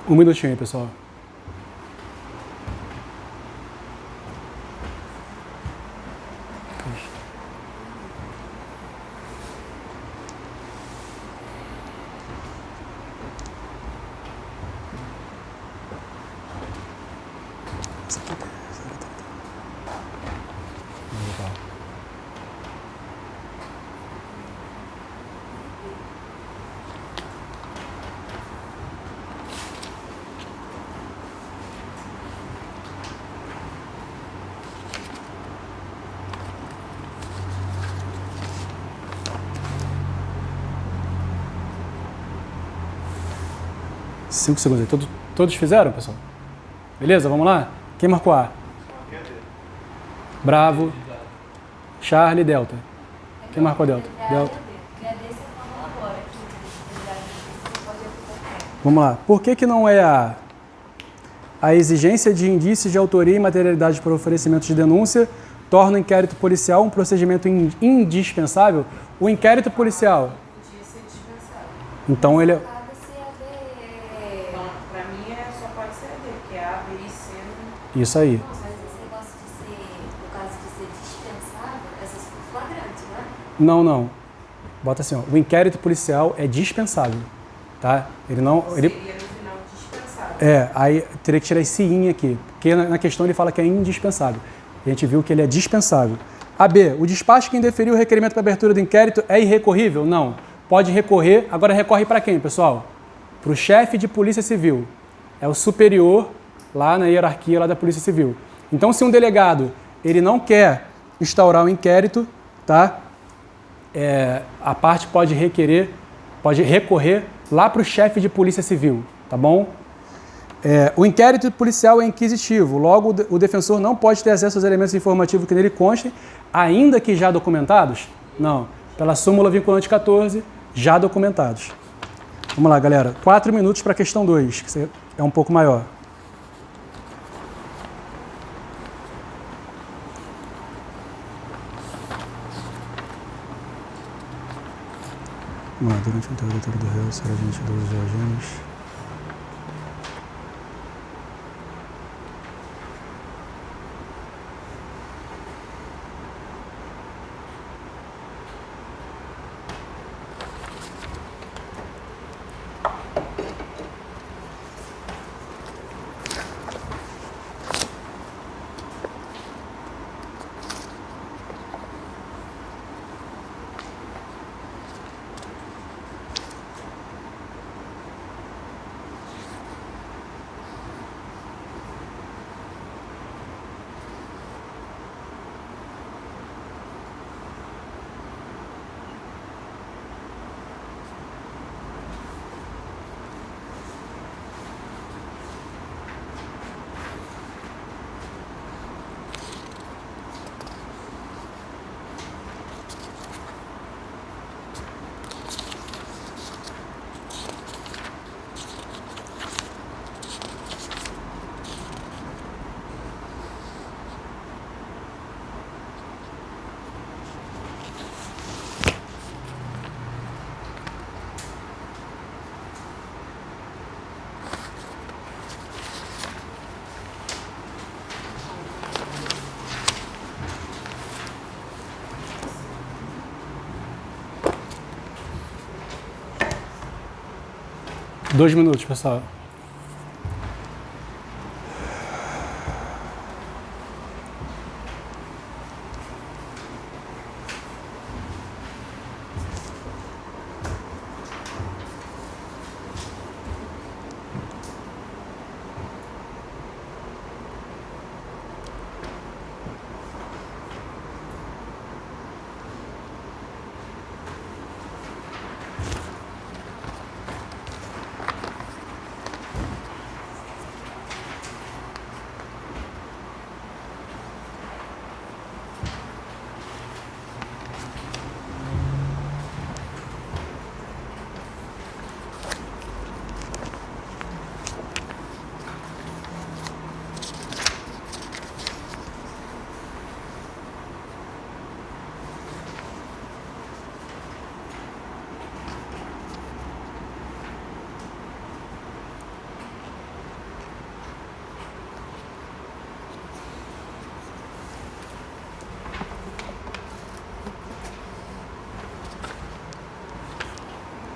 Um minutinho aí, pessoal. Cinco segundos aí. Todos fizeram, pessoal? Beleza? Vamos lá? Quem marcou A? Bravo. Charlie, Delta. Quem marcou Delta? Delta. Vamos lá. Por que não é a exigência de indícios de autoria e materialidade para oferecimento de denúncia torna o inquérito policial um procedimento indispensável? O inquérito policial... Podia ser dispensável. Então ele é... Então, pra mim, só pode ser A, D, porque A, B e C não... Isso aí. Nossa, mas esse negócio de ser, no caso de ser dispensável, essas flagrantes, né? Não. Bota assim, ó. O inquérito policial é dispensável, tá? Ele não... Seria no final dispensável. Aí teria que tirar esse in aqui, porque na questão ele fala que é indispensável. A gente viu que ele é dispensável. A B, o despacho que indeferiu o requerimento para abertura do inquérito é irrecorrível? Não. Pode recorrer. Agora recorre para quem, pessoal? Para o chefe de polícia civil. É o superior lá na hierarquia lá da polícia civil. Então, se um delegado ele não quer instaurar o inquérito, tá? A parte pode recorrer lá para o chefe de polícia civil, tá bom? O inquérito policial é inquisitivo, logo o defensor não pode ter acesso aos elementos informativos que nele constem, ainda que já documentados? Não, pela súmula vinculante 14, já documentados. Vamos lá, galera. 4 minutos para a questão 2, que é um pouco maior. Vamos lá, durante o interrogatório do réu, será diante dos agentes. Dois minutos, pessoal.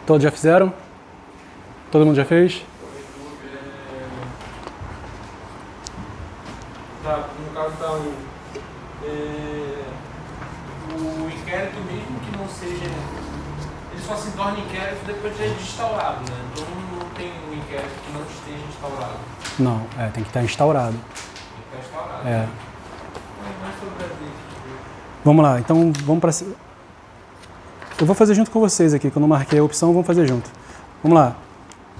Todos já fizeram? Todo mundo já fez? Tá, no caso da o inquérito mesmo que não seja, ele só se torna inquérito depois de ser instaurado, né? Então não tem um inquérito que não esteja instaurado. Não, tem que estar instaurado. Tem que estar instaurado. É. Mais sobre a lei. Vamos lá, então vamos para... Eu vou fazer junto com vocês aqui, que eu não marquei a opção, vamos fazer junto. Vamos lá.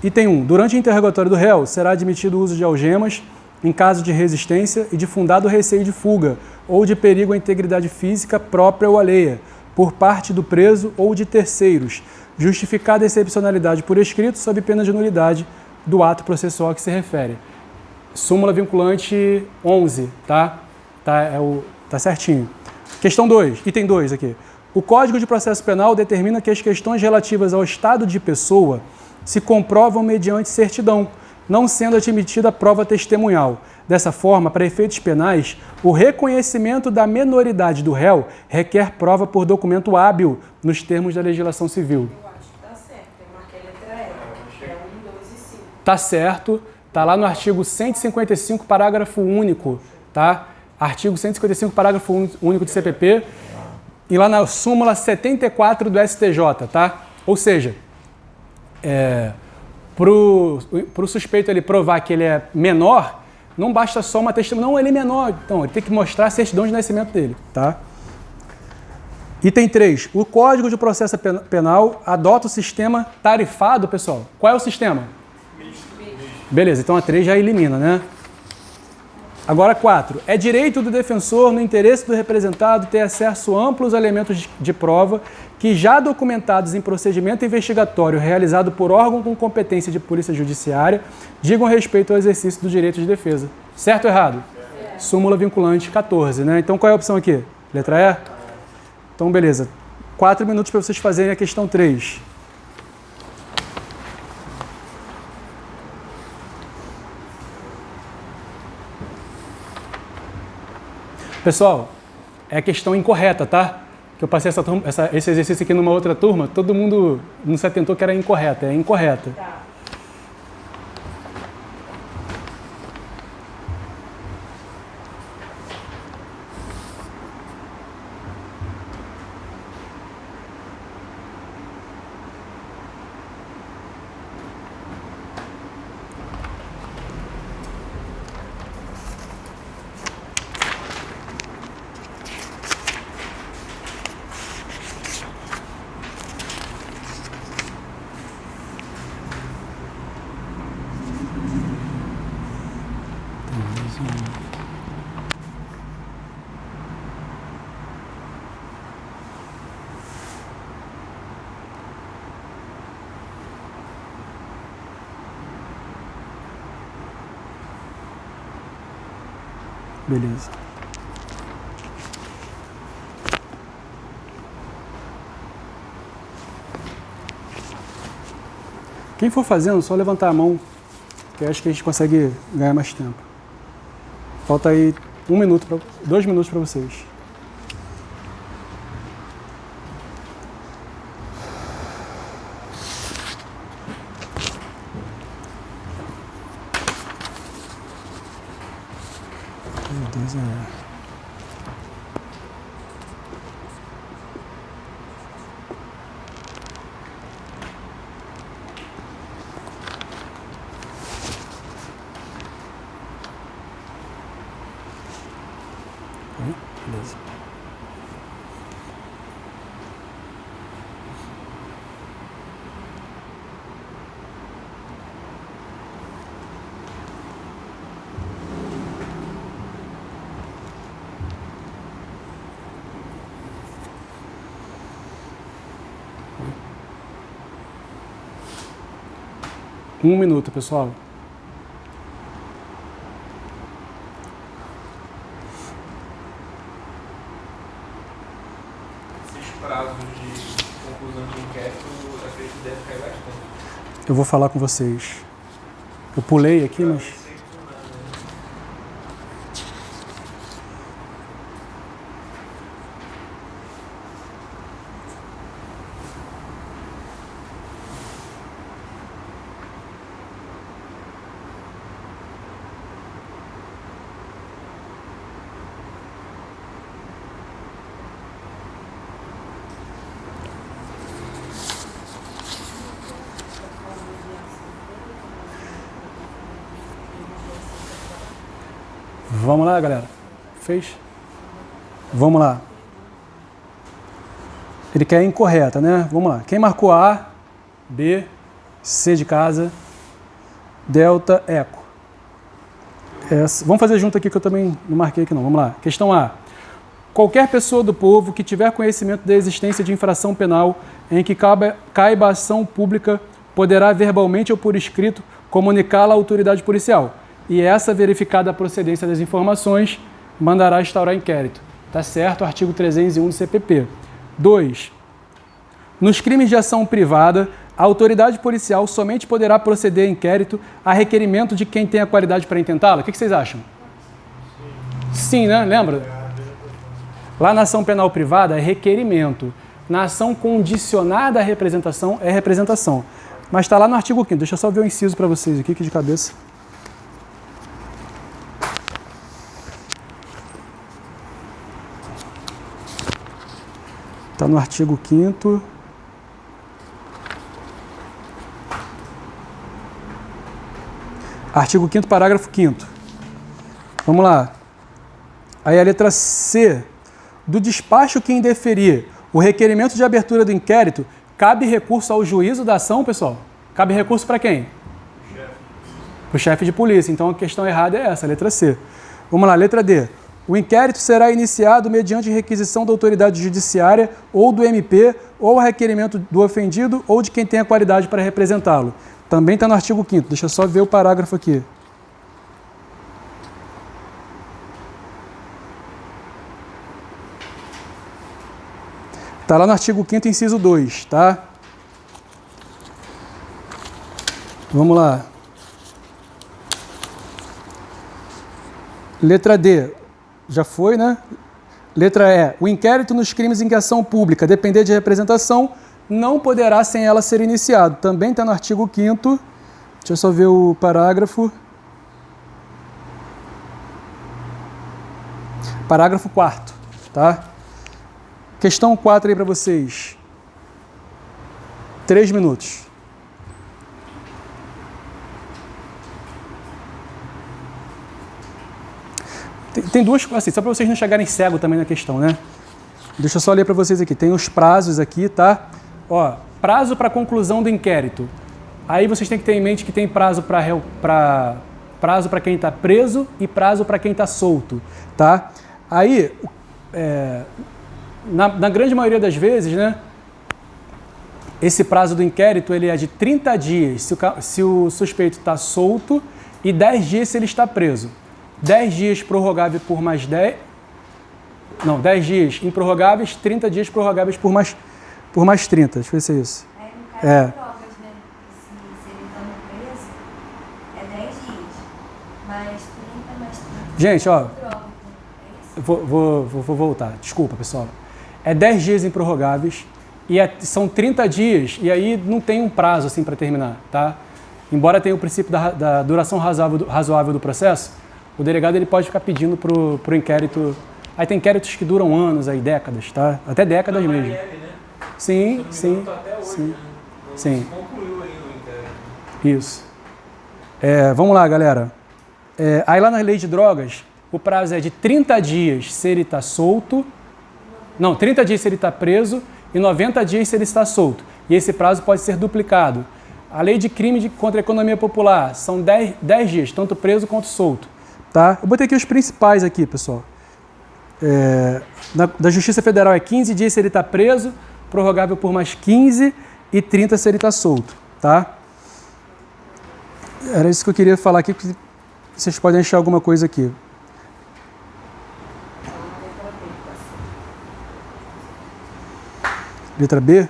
Item 1. Durante o interrogatório do réu, será admitido o uso de algemas em caso de resistência e de fundado receio de fuga ou de perigo à integridade física própria ou alheia, por parte do preso ou de terceiros, justificada a excepcionalidade por escrito sob pena de nulidade do ato processual a que se refere. Súmula vinculante 11, tá? Tá certinho. Questão 2, item 2 aqui. O Código de Processo Penal determina que as questões relativas ao estado de pessoa se comprovam mediante certidão, não sendo admitida prova testemunhal. Dessa forma, para efeitos penais, o reconhecimento da menoridade do réu requer prova por documento hábil, nos termos da legislação civil. Eu acho que tá certo. Eu marquei a letra E, que é 1, 2 e 5. Tá certo, tá lá no artigo 155, parágrafo único, tá? Artigo 155, parágrafo único do CPP, e lá na súmula 74 do STJ, tá? Ou seja, pro suspeito ele provar que ele é menor, não basta só uma testemunha, não, ele é menor, então ele tem que mostrar a certidão de nascimento dele, tá? Item 3, o Código de Processo Penal adota o sistema tarifado, pessoal. Qual é o sistema? Beleza, então a 3 já elimina, né? Agora 4. É direito do defensor, no interesse do representado, ter acesso a amplos elementos de prova que, já documentados em procedimento investigatório realizado por órgão com competência de polícia judiciária, digam respeito ao exercício do direito de defesa. Certo ou errado? Súmula vinculante 14, né? Então qual é a opção aqui? Letra E? Então beleza. 4 minutos para vocês fazerem a questão 3. Pessoal, é a questão incorreta, tá? Que eu passei esse exercício aqui numa outra turma, todo mundo não se atentou que era incorreta, é incorreta. Tá. Beleza. Quem for fazendo, só levantar a mão, que eu acho que a gente consegue ganhar mais tempo. Falta aí 2 minutos para vocês. Meu Deus, beleza. Um minuto, pessoal. Esses prazos de conclusão de inquérito, acredito que deve cair bastante. Eu vou falar com vocês. Eu pulei aqui, mas... Vamos lá, galera. Fez? Vamos lá. Ele quer incorreta, né? Vamos lá. Quem marcou A, B, C de casa, delta, eco. Essa. Vamos fazer junto aqui que eu também não marquei aqui não. Vamos lá. Questão A. Qualquer pessoa do povo que tiver conhecimento da existência de infração penal em que caiba ação pública poderá verbalmente ou por escrito comunicá-la à autoridade policial. E essa, verificada a procedência das informações, mandará instaurar inquérito. Tá certo? Artigo 301 do CPP. 2. Nos crimes de ação privada, a autoridade policial somente poderá proceder a inquérito a requerimento de quem tem a qualidade para intentá-lo. O que vocês acham? Sim, né? Lembra? Lá na ação penal privada é requerimento. Na ação condicionada à representação é representação. Mas está lá no artigo 5º. Deixa eu só ver o inciso para vocês aqui, que de cabeça. Está no artigo 5º. Artigo 5º, parágrafo 5º. Vamos lá. Aí a letra C. Do despacho que indeferir o requerimento de abertura do inquérito, cabe recurso ao juízo da ação, pessoal? Cabe recurso para quem? Para o chefe de polícia. Então a questão errada é essa, a letra C. Vamos lá, letra D. O inquérito será iniciado mediante requisição da autoridade judiciária ou do MP ou a requerimento do ofendido ou de quem tem a qualidade para representá-lo. Também está no artigo 5º. Deixa eu só ver o parágrafo aqui. Está lá no artigo 5º, inciso 2, tá? Vamos lá. Letra D. Já foi, né? Letra E. O inquérito nos crimes em que a ação pública depender de representação não poderá sem ela ser iniciado. Também está no artigo 5º. Deixa eu só ver o parágrafo. Parágrafo 4º, tá? Questão 4 aí para vocês. 3 minutos. Tem duas coisas, assim, só para vocês não chegarem cego também na questão, né? Deixa eu só ler para vocês aqui. Tem os prazos aqui, tá? Ó, prazo para conclusão do inquérito. Aí vocês têm que ter em mente que tem prazo para quem está preso e prazo para quem está solto, tá? Aí, na grande maioria das vezes, né? Esse prazo do inquérito ele é de 30 dias se o suspeito está solto e 10 dias se ele está preso. 10 dias prorrogável por mais 10... Não, 10 dias improrrogáveis, 30 dias prorrogáveis por mais 30. Deixa eu ver se é isso. Aí no caso de provas, né? Se ele está preso, é 10 dias. Mais 30, mais 30. Gente, ó, Prova. É isso? vou voltar. Desculpa, pessoal. É 10 dias improrrogáveis e são 30 dias e aí não tem um prazo assim para terminar, tá? Embora tenha o princípio da duração razoável do processo, o delegado ele pode ficar pedindo pro inquérito. Aí tem inquéritos que duram anos, aí décadas, tá? Até décadas mesmo. Né? Sim, sim, até hoje, sim, né? Não sim. concluiu ainda o inquérito. Isso. Vamos lá, galera. Aí lá na lei de drogas, o prazo é de 30 dias se ele está solto. Não, 30 dias se ele está preso e 90 dias se ele está solto. E esse prazo pode ser duplicado. A lei de crime contra a economia popular são 10 dias, tanto preso quanto solto. Tá? Eu botei aqui os principais aqui, pessoal. Da Justiça Federal é 15 dias se ele está preso, prorrogável por mais 15 e 30 se ele está solto. Tá? Era isso que eu queria falar aqui, que vocês podem achar alguma coisa aqui. Letra B?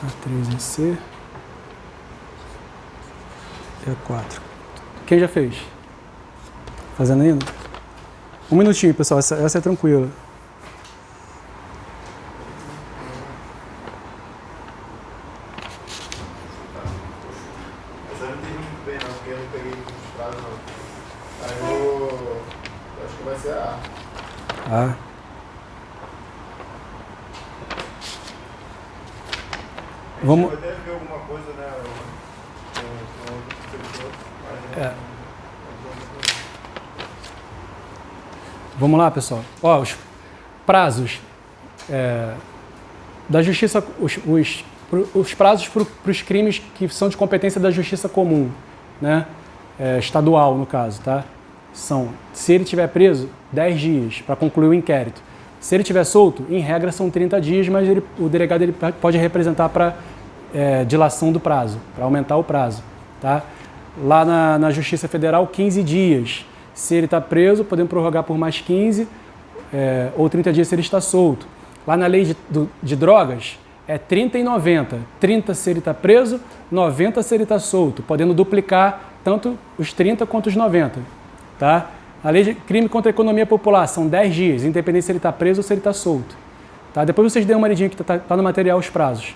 A3 é C. E A4. Quem já fez? Fazendo ainda? Um minutinho, pessoal. Essa é tranquila. Essa eu não entendi muito bem não, porque eu não peguei muitos prazos não. Aí eu acho que vai ser a A. Ah. Vamos... Pode até ver alguma coisa, né? É. Vamos lá, pessoal. Ó, os prazos da justiça, os prazos para os crimes que são de competência da justiça comum, né? Estadual, no caso, tá? São, se ele estiver preso, 10 dias para concluir o inquérito. Se ele estiver solto, em regra são 30 dias, mas o delegado ele pode representar para dilação do prazo, para aumentar o prazo, tá? Lá na Justiça Federal, 15 dias. Se ele está preso, podemos prorrogar por mais 15 ou 30 dias se ele está solto. Lá na lei de drogas, é 30 e 90. 30 se ele está preso, 90 se ele está solto, podendo duplicar tanto os 30 quanto os 90. Tá? A lei de crime contra a economia popular são 10 dias, independente se ele está preso ou se ele está solto. Tá? Depois vocês dêem uma lidinha que está no material os prazos.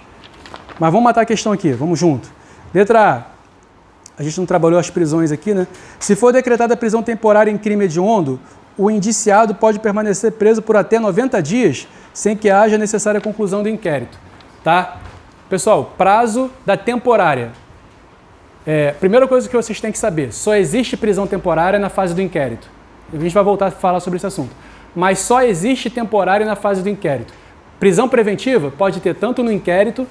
Mas vamos matar a questão aqui, vamos junto. Letra A gente não trabalhou as prisões aqui, né? Se for decretada prisão temporária em crime hediondo, o indiciado pode permanecer preso por até 90 dias sem que haja necessária conclusão do inquérito. Tá? Pessoal, prazo da temporária. Primeira coisa que vocês têm que saber, só existe prisão temporária na fase do inquérito. A gente vai voltar a falar sobre esse assunto. Mas só existe temporária na fase do inquérito. Prisão preventiva pode ter tanto no inquérito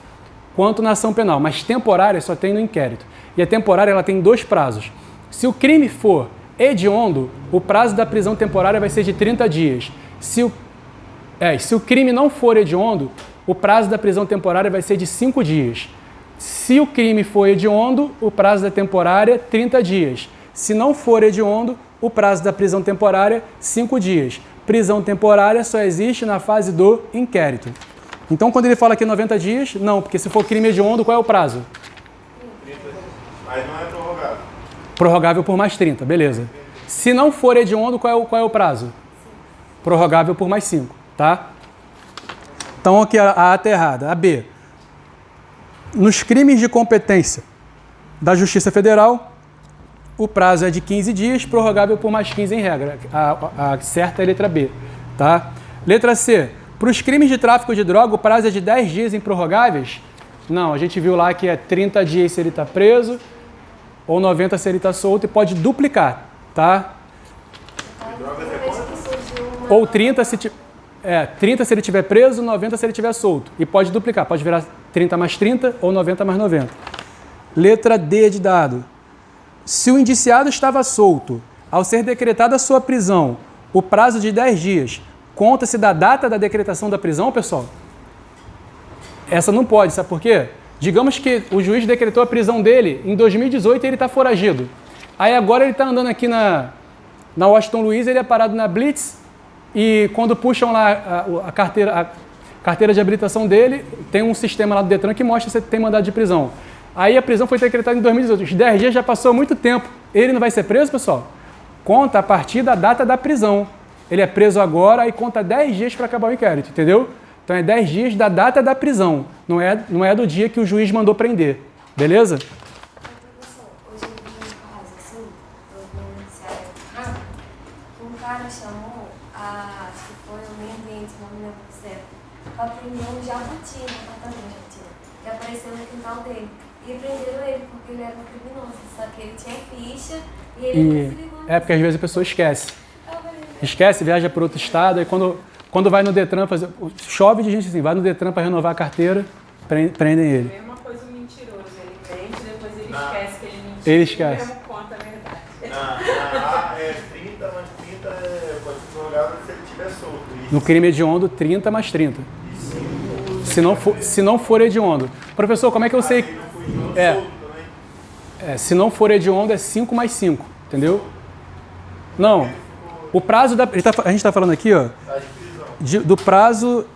quanto na ação penal, mas temporária só tem no inquérito. E a temporária ela tem 2 prazos. Se o crime for hediondo, o prazo da prisão temporária vai ser de 30 dias. Se o crime não for hediondo, o prazo da prisão temporária vai ser de 5 dias. Se o crime for hediondo, o prazo da temporária, 30 dias. Se não for hediondo, o prazo da prisão temporária, 5 dias. Prisão temporária só existe na fase do inquérito. Então, quando ele fala aqui 90 dias, não, porque se for crime hediondo, qual é o prazo? 30. Mas não é prorrogável. Prorrogável por mais 30, beleza. Se não for hediondo, qual é o prazo? Prorrogável por mais 5, tá? Então, aqui a A está errada. A B. Nos crimes de competência da Justiça Federal, o prazo é de 15 dias, prorrogável por mais 15 em regra. A certa é a letra B, tá? Letra C. Para os crimes de tráfico de droga, o prazo é de 10 dias improrrogáveis? Não, a gente viu lá que é 30 dias se ele está preso, ou 90 se ele está solto, e pode duplicar, tá? Ou 30 se 30 se ele estiver preso, 90 se ele estiver solto. E pode duplicar, pode virar 30 mais 30 ou 90 mais 90. Letra D de dado. Se o indiciado estava solto, ao ser decretada a sua prisão, o prazo de 10 dias, conta-se da data da decretação da prisão, pessoal? Essa não pode, sabe por quê? Digamos que o juiz decretou a prisão dele em 2018 e ele está foragido. Aí agora ele está andando aqui na Washington Luiz, ele é parado na Blitz e quando puxam lá a carteira de habilitação dele, tem um sistema lá do Detran que mostra se tem mandado de prisão. Aí a prisão foi decretada em 2018, os 10 dias já passou muito tempo. Ele não vai ser preso, pessoal? Conta a partir da data da prisão. Ele é preso agora e conta 10 dias para acabar o inquérito, entendeu? Então é 10 dias da data da prisão, não é do dia que o juiz mandou prender, beleza? Professor, hoje eu vi um caso assim, do noticiário rápido, que um cara chamou acho que foi o meio ambiente, não me lembro certo, para prender um jabuti, que apareceu no quintal dele. E prenderam ele porque ele era um criminoso, só que ele tinha ficha e ele não se ligou. Porque às vezes a pessoa esquece. Esquece, viaja para outro estado, aí quando vai no Detran fazer. Chove de gente assim, vai no Detran para renovar a carteira, prendem ele. É uma coisa mentirosa, ele prende, depois ele esquece que ele mentiu. Ele esquece. E mesmo conta a verdade. É 30 mais 30 pode ser prorrogável se ele estiver solto. No crime hediondo, 30 mais 30. Se não for hediondo. Professor, como é que eu sei? Se não for hediondo, é 5 mais 5, entendeu? Não. O prazo da... a gente está falando aqui, ó, do prazo...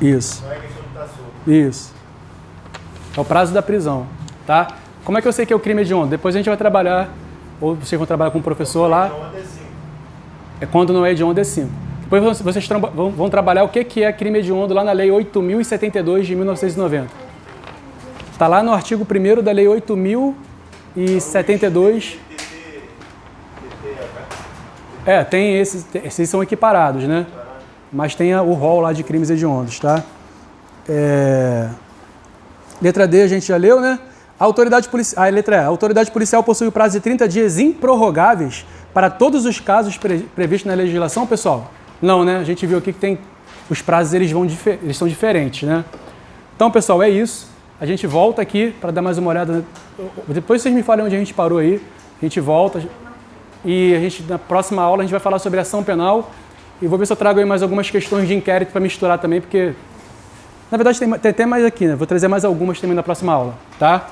Isso. Não é questão de estar solto. Isso. É o prazo da prisão, tá? Como é que eu sei que é o crime hediondo? Depois a gente vai trabalhar, ou vocês vão trabalhar com o professor lá. Quando não é hediondo, é 5. Depois vocês vão trabalhar o que é crime hediondo lá na Lei 8.072 de 1990. Está lá no artigo 1º da Lei 8.072. Tem esses são equiparados, né? Mas tem o rol lá de crimes hediondos, tá? Letra D a gente já leu, né? Letra E. A autoridade policial possui o prazo de 30 dias improrrogáveis para todos os casos previstos na legislação, pessoal? Não, né? A gente viu aqui que tem os prazos, eles são diferentes, né? Então, pessoal, é isso. A gente volta aqui para dar mais uma olhada. Depois vocês me falem onde a gente parou aí. A gente volta. E na próxima aula a gente vai falar sobre ação penal. E vou ver se eu trago aí mais algumas questões de inquérito para misturar também, porque... Na verdade tem até mais aqui, né? Vou trazer mais algumas também na próxima aula, tá?